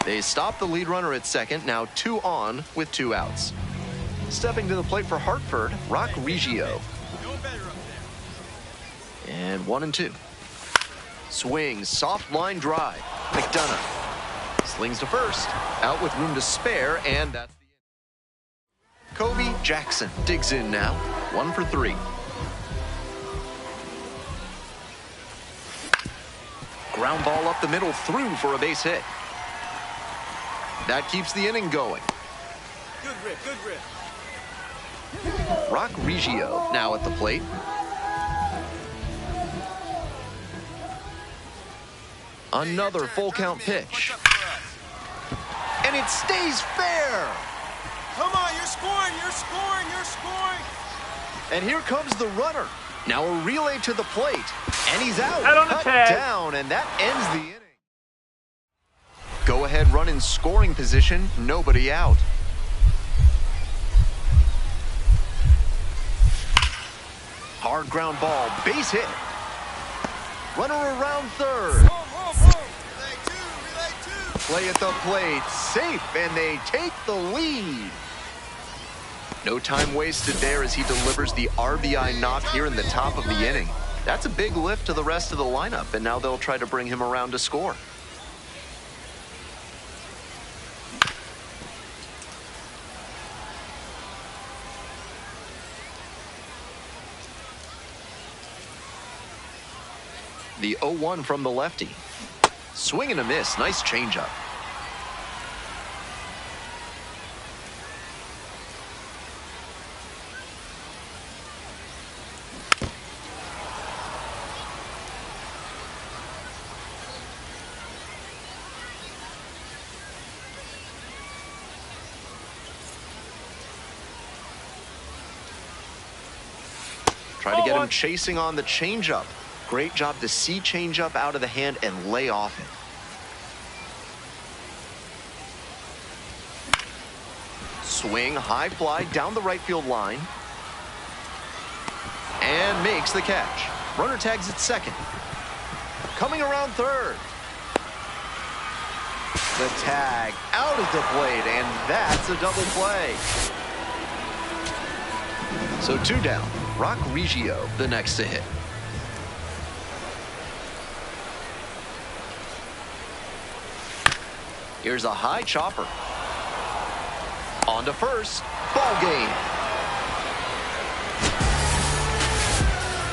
They stop the lead runner at second, now 2 on with 2 outs. Stepping to the plate for Hartford, Rock Reggio. And 1 and 2. Swing, soft line drive. McDonough slings to first, out with room to spare, and that's the end. Kobe Jackson digs in now, 1 for 3. Ground ball up the middle, through for a base hit. That keeps the inning going. Good rip, good rip. Rock Reggio now at the plate. Another full count pitch. And it stays fair. Come on, you're scoring, you're scoring, you're scoring. And here comes the runner. Now a relay to the plate. And he's out. Out on the Cut tag. down, and that ends the inning. Go ahead run in scoring position. Nobody out. Hard ground ball. Base hit. Runner around third. Relay two. Play at the plate, safe, and they take the lead. No time wasted there as he delivers the RBI knock here in the top of the inning. That's a big lift to the rest of the lineup, and now they'll try to bring him around to score. The 0-1 from the lefty. Swing and a miss. Nice changeup. Try to get him chasing on the changeup. Great job to see changeup out of the hand and lay off it. Swing, high fly down the right field line. And makes the catch. Runner tags at second. Coming around third. The tag out at the plate, and that's a double play. So 2 down. Rock Reggio, the next to hit. Here's a high chopper. On to first. Ball game.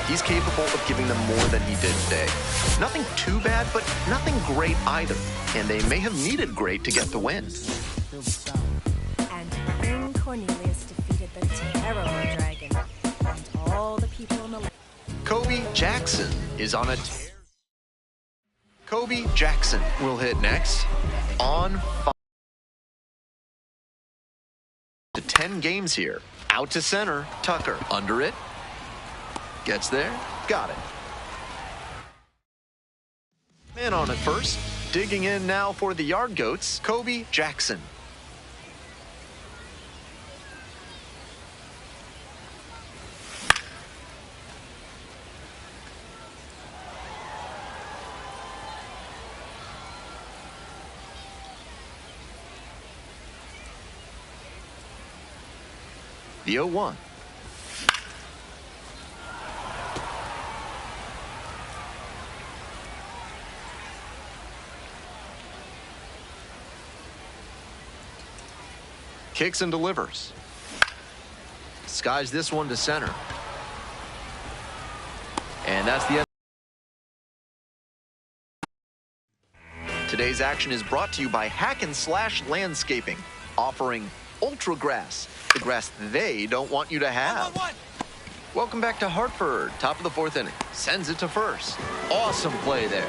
He's capable of giving them more than he did today. Nothing too bad, but nothing great either. And they may have needed great to get the win. And King Cornelius defeated the terrible dragon and all the people in the land. Kobe Jackson is on a tear. Kobe Jackson will hit next. On 5 to 10 games here. Out to center. Tucker under it. Gets there. Got it. Man on at first. Digging in now for the Yard Goats. Kobe Jackson. The 0-1. Kicks and delivers. Skies this one to center. And that's the end. Today's action is brought to you by Hack and Slash Landscaping, offering Ultra Grass, the grass they don't want you to have. Welcome back to Hartford. Top of the 4th inning. Sends it to first. Awesome play there.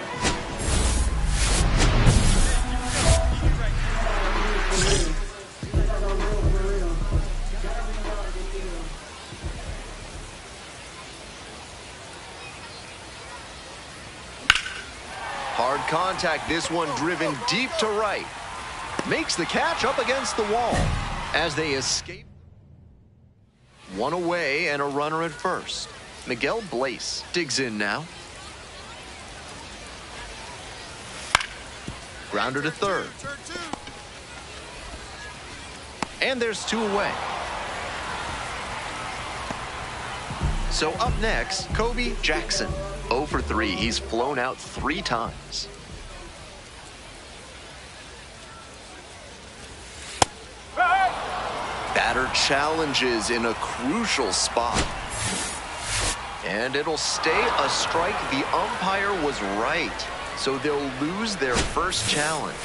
Hard contact. This one driven deep to right. Makes the catch up against the wall. As they escape. One away and a runner at first. Miguel Blaze digs in now. Grounder to third. And there's 2 away. So up next, Kobe Jackson. 0 for 3. He's flown out 3 times. Batter challenges in a crucial spot. And it'll stay a strike. The umpire was right. so they'll lose their first challenge.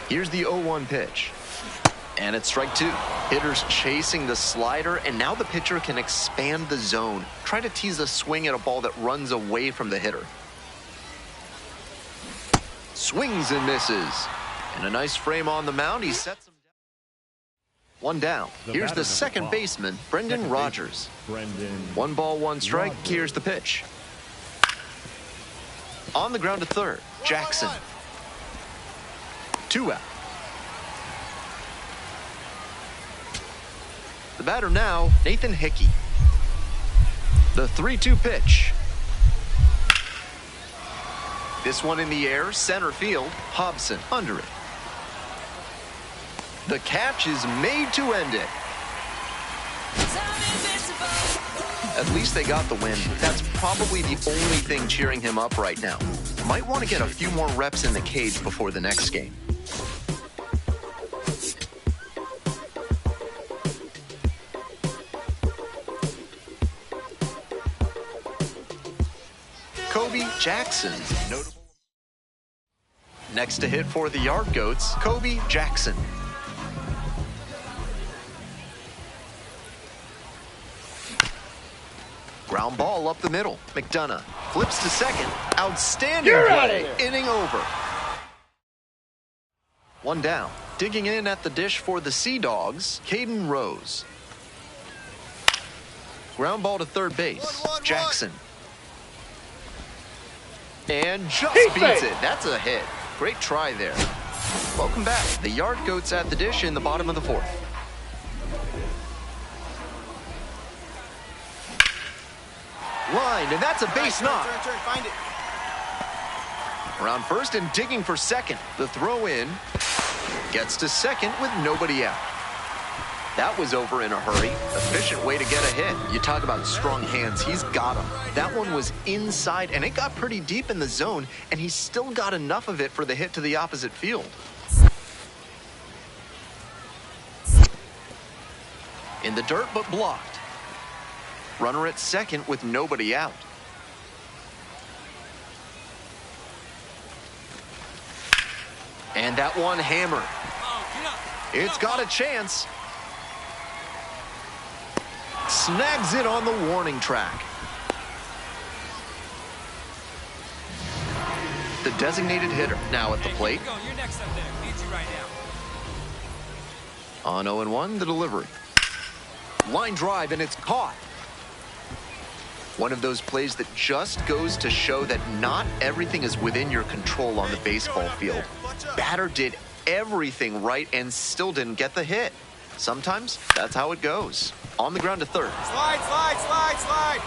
Here's the 0-1 pitch. And it's strike two. Hitters chasing the slider, and now the pitcher can expand the zone. Try to tease a swing at a ball that runs away from the hitter. Swings and misses. And a nice frame on the mound. He sets him down. One down. Here's the second baseman, Brendan Rodgers. 1 ball, 1 strike. Here's the pitch. On the ground to third, Jackson. 2 out. The batter now, Nathan Hickey. The 3-2 pitch. This one in the air, center field, Hobson under it. The catch is made to end it. At least they got the win. That's probably the only thing cheering him up right now. Might want to get a few more reps in the cage before the next game. Kobe Jackson, notable. Next to hit for the Yard Goats, Kobe Jackson. Ground ball up the middle. McDonough flips to second. Outstanding play. Inning over. 1 down. Digging in at the dish for the Sea Dogs, Caden Rose. Ground ball to third base. Jackson. And just beats it. That's a hit. Great try there. Welcome back. The Yard Goats at the dish in the bottom of the 4th. Lined, and that's a base knock. Find it. Around first and digging for second. The throw in. Gets to second with nobody out. That was over in a hurry. Efficient way to get a hit. You talk about strong hands. He's got them. That one was inside, and it got pretty deep in the zone, and he still got enough of it for the hit to the opposite field. In the dirt, but blocked. Runner at second with nobody out. And that one hammered. It's got a chance. Snags it on the warning track. The designated hitter now at the plate. You're next up there. Need you right now. On 0-1, the delivery. Line drive, and it's caught. One of those plays that just goes to show that not everything is within your control on the baseball field. Batter did everything right and still didn't get the hit. Sometimes that's how it goes. On the ground to third. Slide, slide, slide, slide.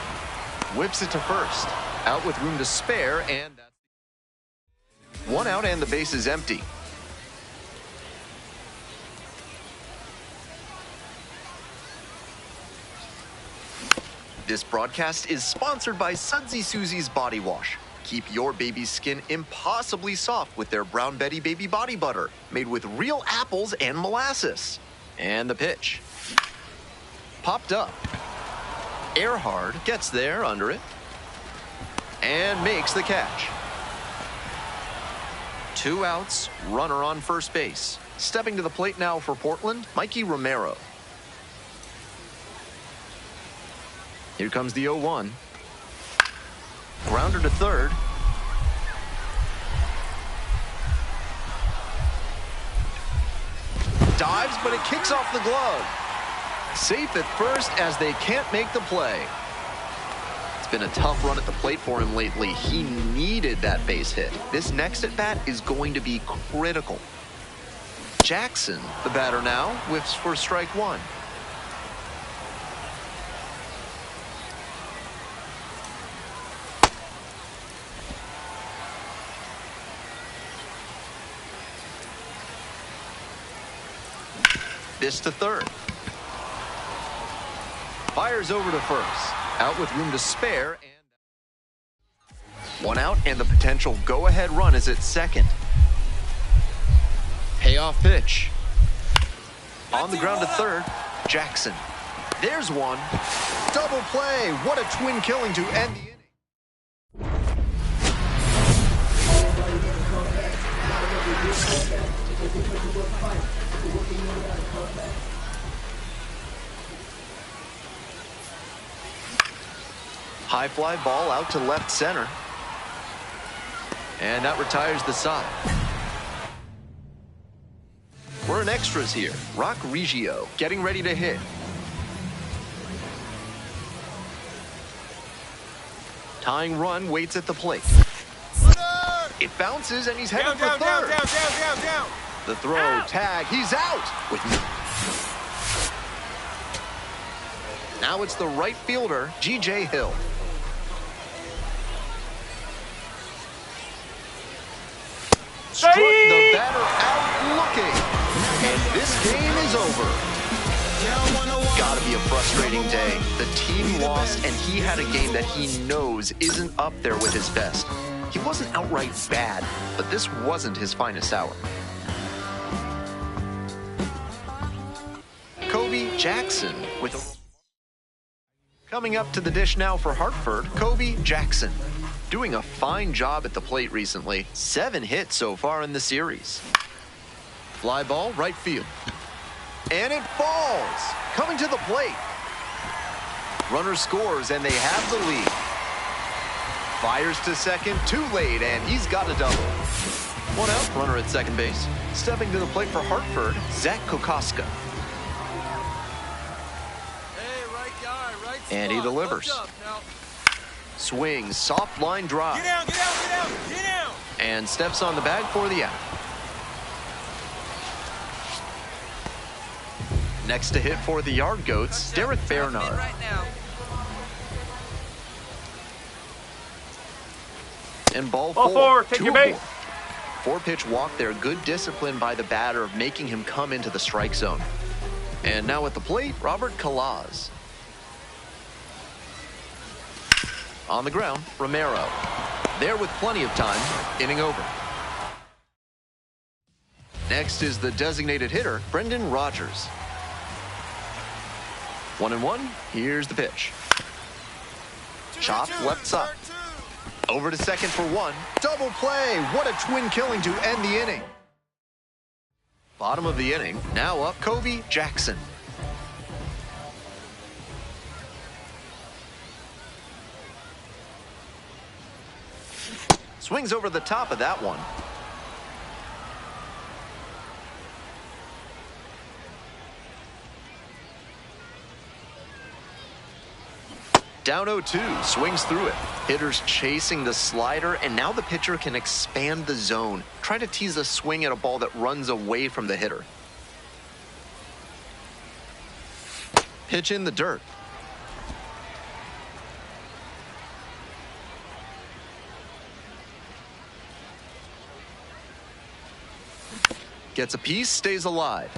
Whips it to first. Out with room to spare, and that's 1 out and the base is empty. This broadcast is sponsored by Sudsy Susie's Body Wash. Keep your baby's skin impossibly soft with their Brown Betty Baby Body Butter, made with real apples and molasses. And the pitch. Popped up. Earhard gets there under it. And makes the catch. 2 outs, runner on first base. Stepping to the plate now for Portland, Mikey Romero. Here comes the 0-1. Grounder to third. Dives, but it kicks off the glove. Safe at first as they can't make the play. It's been a tough run at the plate for him lately. He needed that base hit. This next at bat is going to be critical. Jackson, the batter now, whiffs for strike 1. This to third. Fires over to first. Out with room to spare. And 1 out, and the potential go-ahead run is at second. Payoff pitch. On the ground to third, Jackson. There's one. Double play. What a twin killing to end the inning. High fly ball out to left center. And that retires the side. We're in extras here. Rock Reggio getting ready to hit. Tying run waits at the plate. It bounces and he's headed for third. Down. The throw, tag, he's out. Now it's the right fielder, G.J. Hill. Struck the batter out looking. And this game is over. Gotta be a frustrating day. The team lost, and he had a game that he knows isn't up there with his best. He wasn't outright bad, but this wasn't his finest hour. Kobe Jackson with a... Coming up to the dish now for Hartford, Kobe Jackson. Doing a fine job at the plate recently. 7 hits so far in the series. Fly ball, right field. And it falls. Coming to the plate. Runner scores, and they have the lead. Fires to second, too late, and he's got a double. 1 out, runner at second base. Stepping to the plate for Hartford, Zach Kokoska. Hey, right guy, right spot. And he delivers. Swings, soft line drive. Get down. And steps on the bag for the out. Next to hit for the Yard Goats, Derek Bernard. Right now. And ball Ball 4, take your base. 4-pitch walk there. Good discipline by the batter, making him come into the strike zone. And now at the plate, Robert Calaz. On the ground, Romero. There with plenty of time, inning over. Next is the designated hitter, Brendan Rodgers. 1-1, here's the pitch. Chop left side. Over to second for 1. Double play. What a twin killing to end the inning. Bottom of the inning. Now up Kobe Jackson. Swings over the top of that one. Down 0-2, swings through it. Hitters chasing the slider, and now the pitcher can expand the zone. Try to tease a swing at a ball that runs away from the hitter. Pitch in the dirt. Gets a piece, stays alive.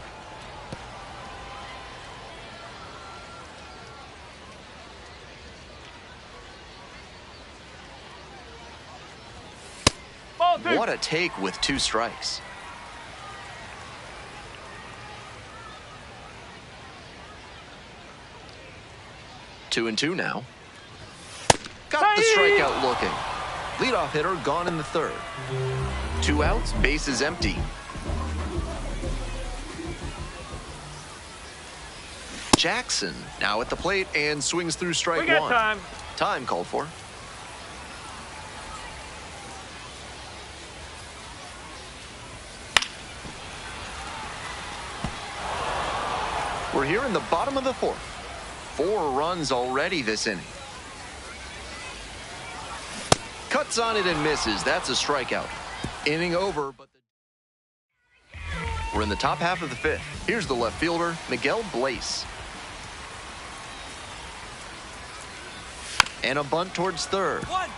What a take with 2 strikes. Two and two now. Got the strikeout looking. Leadoff hitter gone in the third. 2 outs, bases empty. Jackson now at the plate and swings through strike 1. We got time. Time called for. We're here in the bottom of the 4th. 4 runs already this inning. Cuts on it and misses. That's a strikeout. Inning over, but we're in the top half of the 5th. Here's the left fielder, Miguel Blaze. And a bunt towards third. One.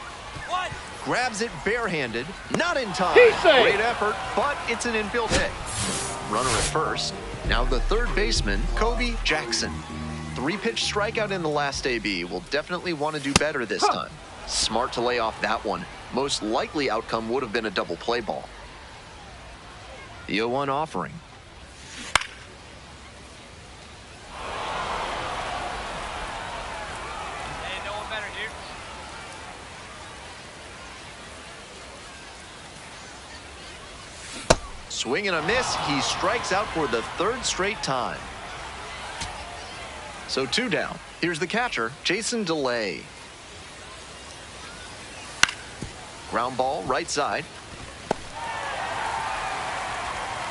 Grabs it barehanded. Not in time. Great effort, but it's an infield hit. Runner at first. Now the third baseman, Kobe Jackson. 3-pitch strikeout in the last AB. Will definitely want to do better this time. Smart to lay off that one. Most likely outcome would have been a double play ball. The 0-1 offering. Swing and a miss. He strikes out for the third straight time. So 2 down. Here's the catcher, Jason DeLay. Ground ball, right side.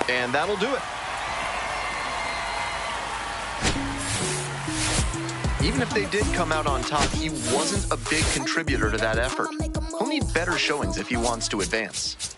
And that'll do it. Even if they did come out on top, he wasn't a big contributor to that effort. He'll need better showings if he wants to advance.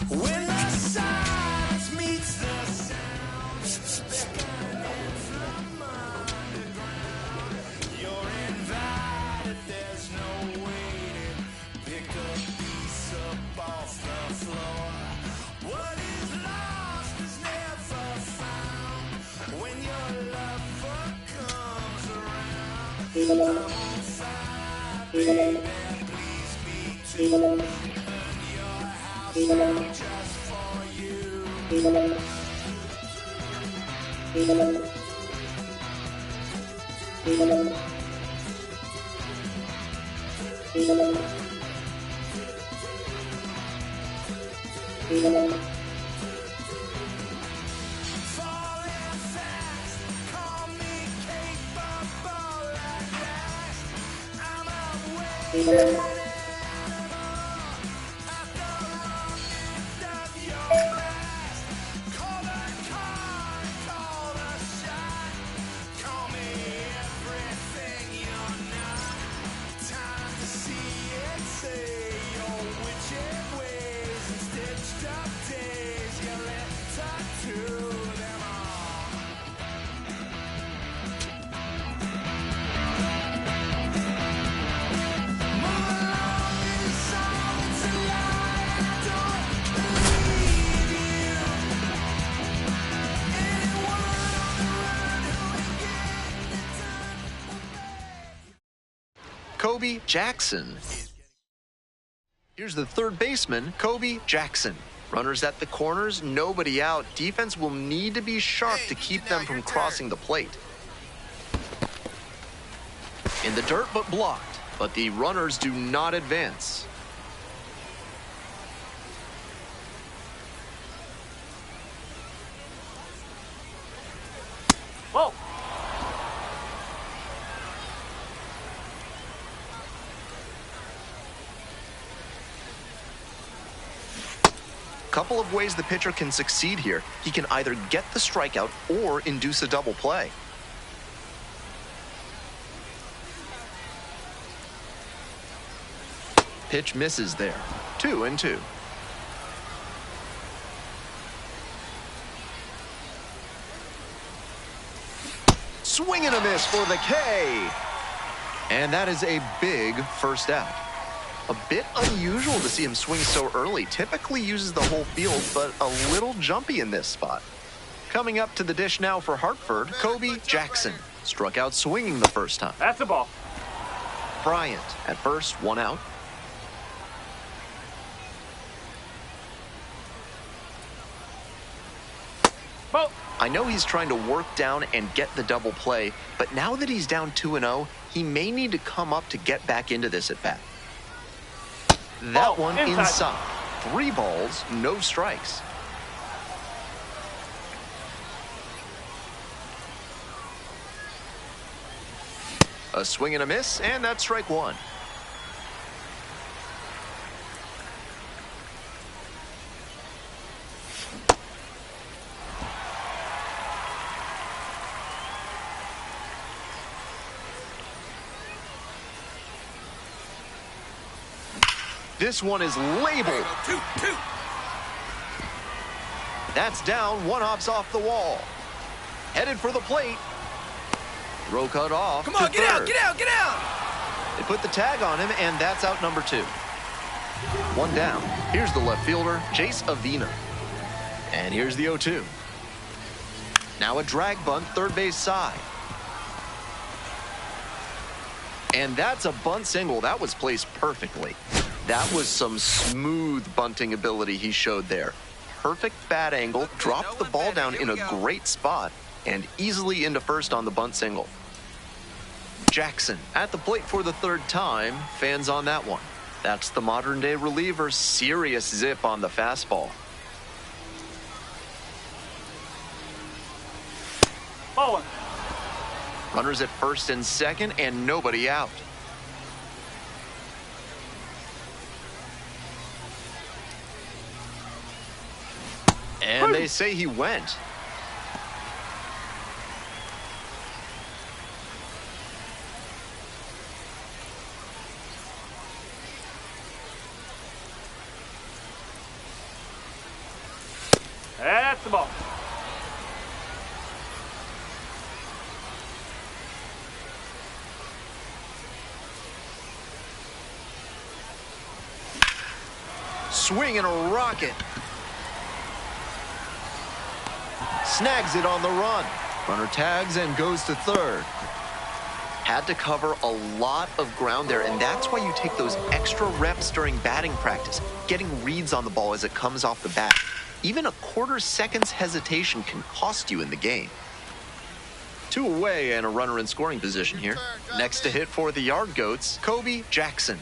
When the silence meets the sound, beckoning from underground, you're invited, there's no waiting. Pick a piece up off the floor. What is lost is never found. When your lover comes around, I'm on fire, baby, please me too. Just for you. Falling fast, call me capable at last. I'm away. Kobe Jackson. Here's the third baseman, Kobe Jackson. Runners at the corners, nobody out. Defense will need to be sharp to keep them from crossing the plate. In the dirt, but blocked. But the runners do not advance. Whoa! Couple of ways the pitcher can succeed here. He can either get the strikeout or induce a double play. Pitch misses there. 2-2. Swing and a miss for the K. And that is a big first out. A bit unusual to see him swing so early. Typically uses the whole field, but a little jumpy in this spot. Coming up to the dish now for Hartford, Kobe Jackson. Struck out swinging the first time. That's a ball. Bryant at first, 1 out. Ball. I know he's trying to work down and get the double play, but now that he's down 2-0, he may need to come up to get back into this at bat. That one inside. 3 balls, no strikes. A swing and a miss, and that's strike 1. This one is labeled. 2-2. That's down. 1 hops off the wall. Headed for the plate. Throw cut off. Come on, get out, third. get out, get out. They put the tag on him, and that's out number 2. 1 down. Here's the left fielder, Chase Avina. And here's the 0-2. Now a drag bunt, third base side. And that's a bunt single. That was placed perfectly. That was some smooth bunting ability he showed there. Perfect bat angle, dropped the ball down in a great spot, and easily into first on the bunt single. Jackson at the plate for the third time. Fans on that one. That's the modern-day reliever. Serious zip on the fastball. Ball one. Runners at first and second, and nobody out. And they say he went. That's the ball. Swing and a rocket. Snags it on the run. Runner tags and goes to third. Had to cover a lot of ground there, and that's why you take those extra reps during batting practice, getting reads on the ball as it comes off the bat. Even a quarter second's hesitation can cost you in the game. 2 away and a runner in scoring position here. Next to hit for the Yard Goats, Kobe Jackson.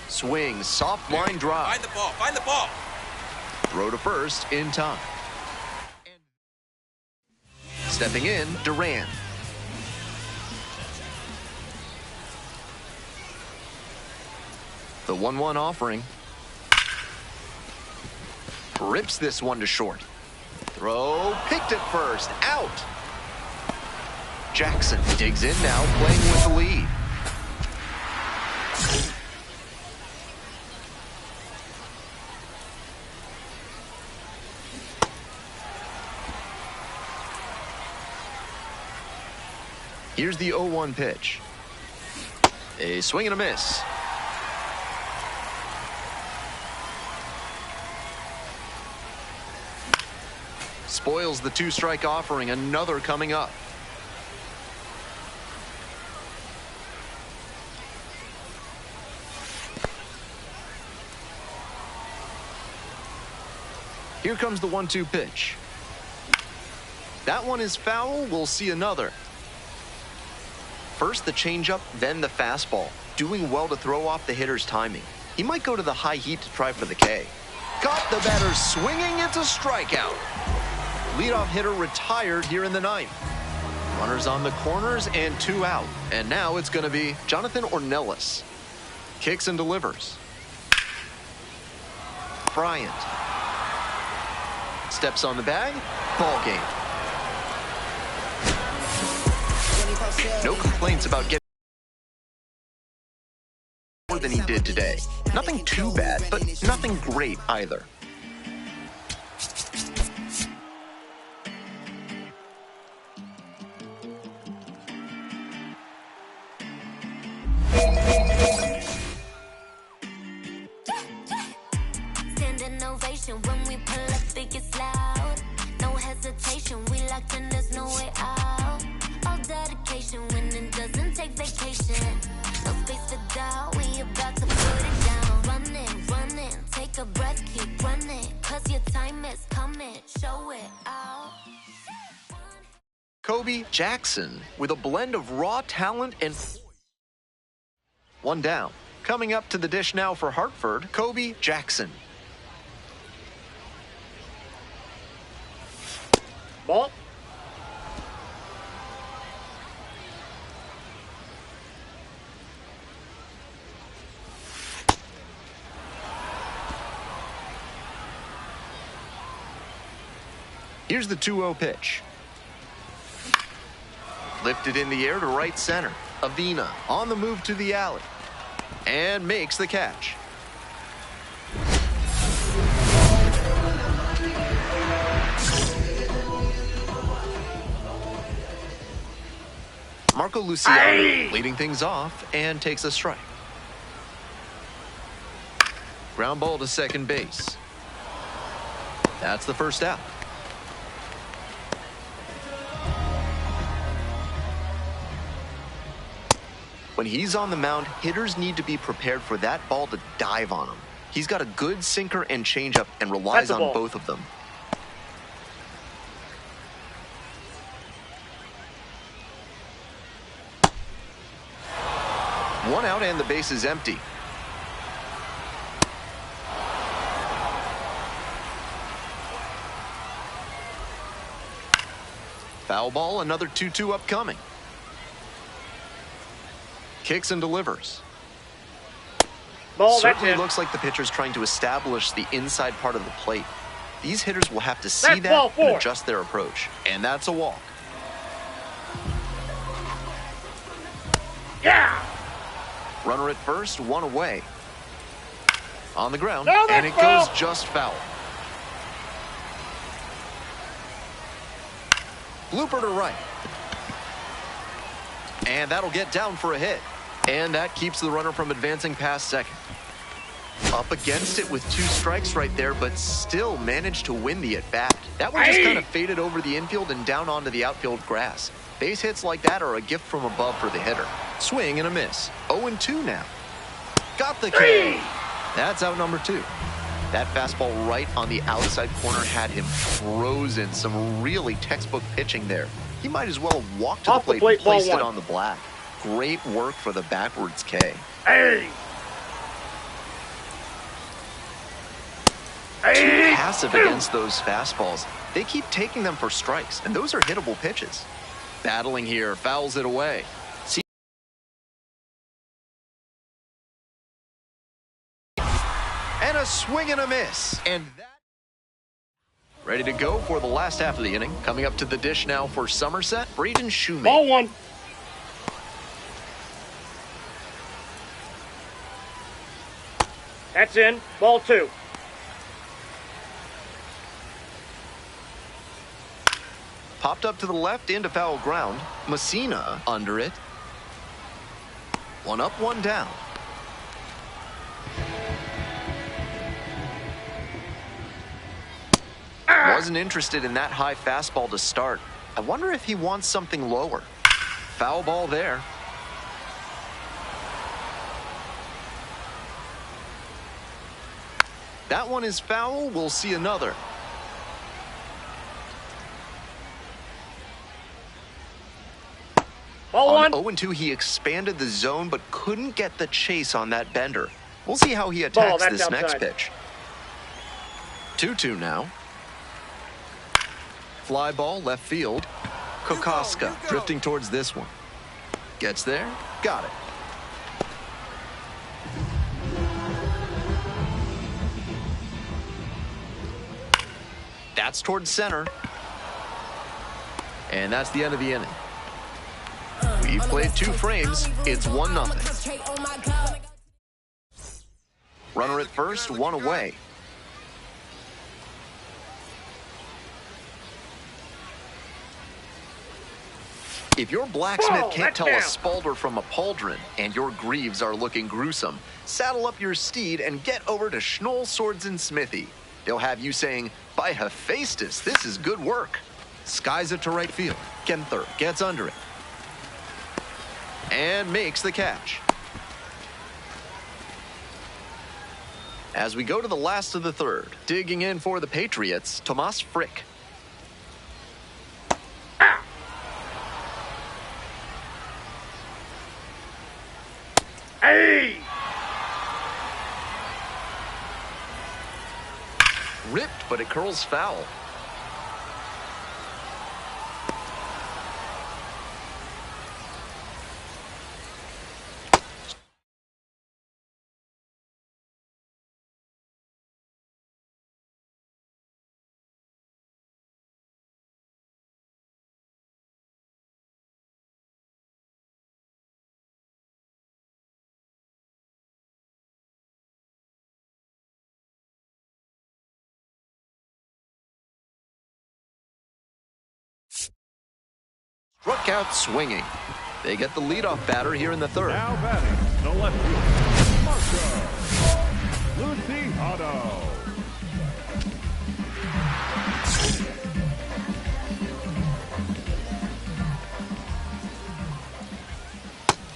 Swing, soft line drive. Find the ball, find the ball. Throw to first in time. Stepping in, Duran. The 1-1 offering. Rips this one to short. Throw, picked it first, out. Jackson digs in now, playing with the lead. Here's the 0-1 pitch. A swing and a miss. Spoils the 2-strike offering. Another coming up. Here comes the 1-2 pitch. That one is foul. We'll see another. First the changeup, then the fastball. Doing well to throw off the hitter's timing. He might go to the high heat to try for the K. Got the batter swinging. It's a strikeout. Leadoff hitter retired here in the 9th. Runners on the corners and 2 out. And now it's going to be Jonathan Ornelas. Kicks and delivers. Bryant. Steps on the bag. Ball game. No complaints about getting more than he did today. Nothing too bad, but nothing great either. Standing ovation when we pull up, it gets loud. No hesitation, we locked in, there's no way out. All dedication when it doesn't take vacation. No space to doubt, we about to put it down. Running, take a breath, keep running. Cause your time is coming, show it out. Kobe Jackson with a blend of raw talent and 1 down. Coming up to the dish now for Hartford, Kobe Jackson. Ball. Here's the 2-0 pitch. Lifted in the air to right center. Avina on the move to the alley. And makes the catch. Marco Luciano leading things off and takes a strike. Ground ball to second base. That's the first out. When he's on the mound, hitters need to be prepared for that ball to dive on him. He's got a good sinker and changeup and relies on both of them. One out and the base is empty. Foul ball, another 2-2 upcoming. Kicks and delivers. Ball, certainly looks like the pitcher's trying to establish the inside part of the plate. These hitters will have to see that and adjust their approach. And that's a walk. Yeah! Runner at first, one away. On the ground, no, and it goes just foul. Blooper to right. And that'll get down for a hit. And that keeps the runner from advancing past second. Up against it with 2 strikes right there, but still managed to win the at-bat. That one just kind of faded over the infield and down onto the outfield grass. Base hits like that are a gift from above for the hitter. Swing and a miss. 0-2 now. Got the K. That's out number 2. That fastball right on the outside corner had him frozen. Some really textbook pitching there. He might as well have walked to the plate and placed it on the black. Great work for the backwards K. Hey! Too passive against those fastballs. They keep taking them for strikes, and those are hittable pitches. Battling here, fouls it away. And a swing and a miss. And that... Ready to go for the last half of the inning. Coming up to the dish now for Somerset, Braden Shoemake. Ball 1. That's in. Ball 2. Popped up to the left into foul ground. Messina under it. 1 up, 1 down. Wasn't interested in that high fastball to start. I wonder if he wants something lower. Foul ball there. That one is foul. We'll see another. Ball 1. On 0-2, he expanded the zone but couldn't get the chase on that bender. We'll see how he attacks this next pitch. 2-2 now. Fly ball left field. Kokoska drifting towards this one. Gets there. Got it. That's towards center. And that's the end of the inning. We've played 2 frames. It's 1-0. Runner at first, 1 away. If your blacksmith can't tell a Spalder from a pauldron and your greaves are looking gruesome, saddle up your steed and get over to Schnoll Swords and Smithy. They'll have you saying, by Hephaestus, this is good work. Skies it to right field. Kenther gets under it. And makes the catch. As we go to the last of the third, digging in for the Patriots, Tomas Frick. Hey! Ripped, but it curls foul. Struck out swinging. They get the leadoff batter here in the third. Now batting, the left fielder, Marco Luciano.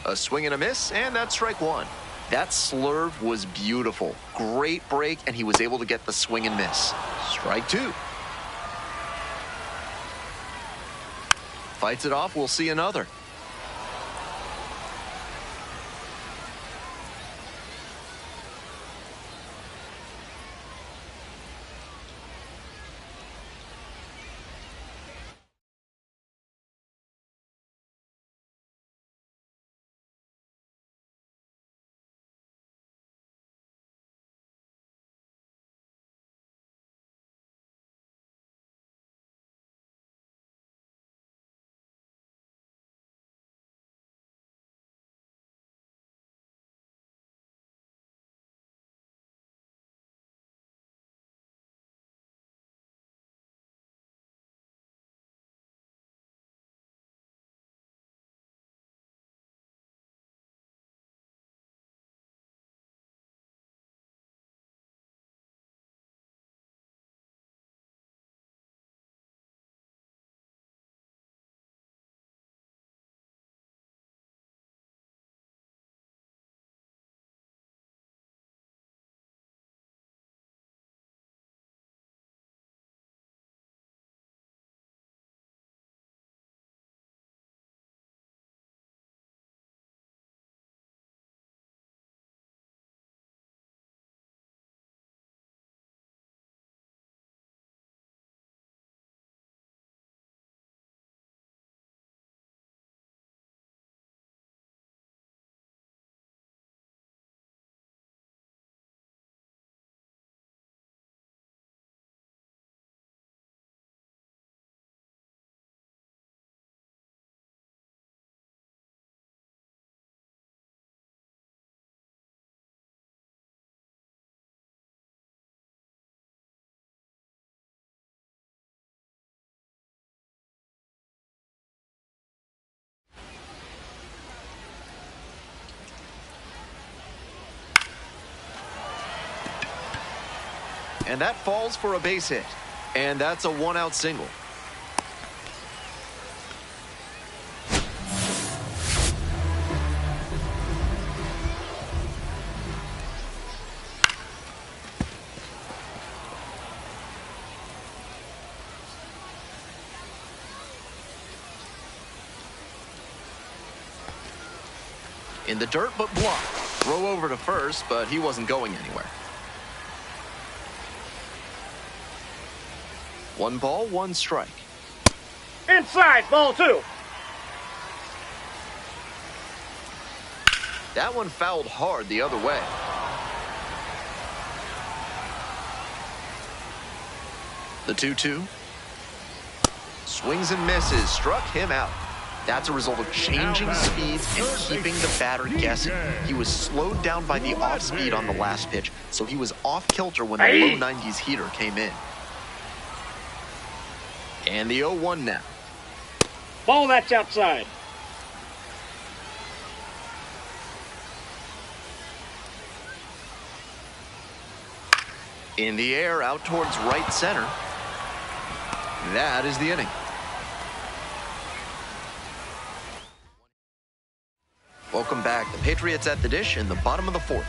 A swing and a miss, and that's strike one. That slurve was beautiful. Great break, and he was able to get the swing and miss. Strike two. Fights it off, we'll see another. And that falls for a base hit. And that's a one-out single. In the dirt, but blocked. Throw over to first, but he wasn't going anywhere. One ball, one strike. Inside, ball two. That one fouled hard the other way. The 2-2. Swings and misses. Struck him out. That's a result of changing speeds and keeping the batter guessing. He was slowed down by the off speed on the last pitch, so he was off kilter when the low 90s heater came in. And the 0-1 now. Ball that's outside. In the air, out towards right center. That is the inning. Welcome back. The Patriots at the dish in the bottom of the fourth.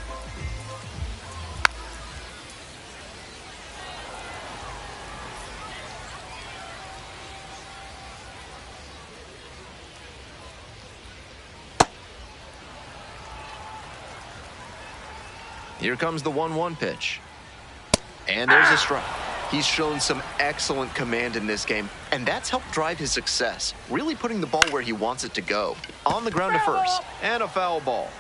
Here comes the 1-1 pitch. And there's a strike. He's shown some excellent command in this game, and that's helped drive his success, really putting the ball where he wants it to go. On the ground to first, and a foul ball.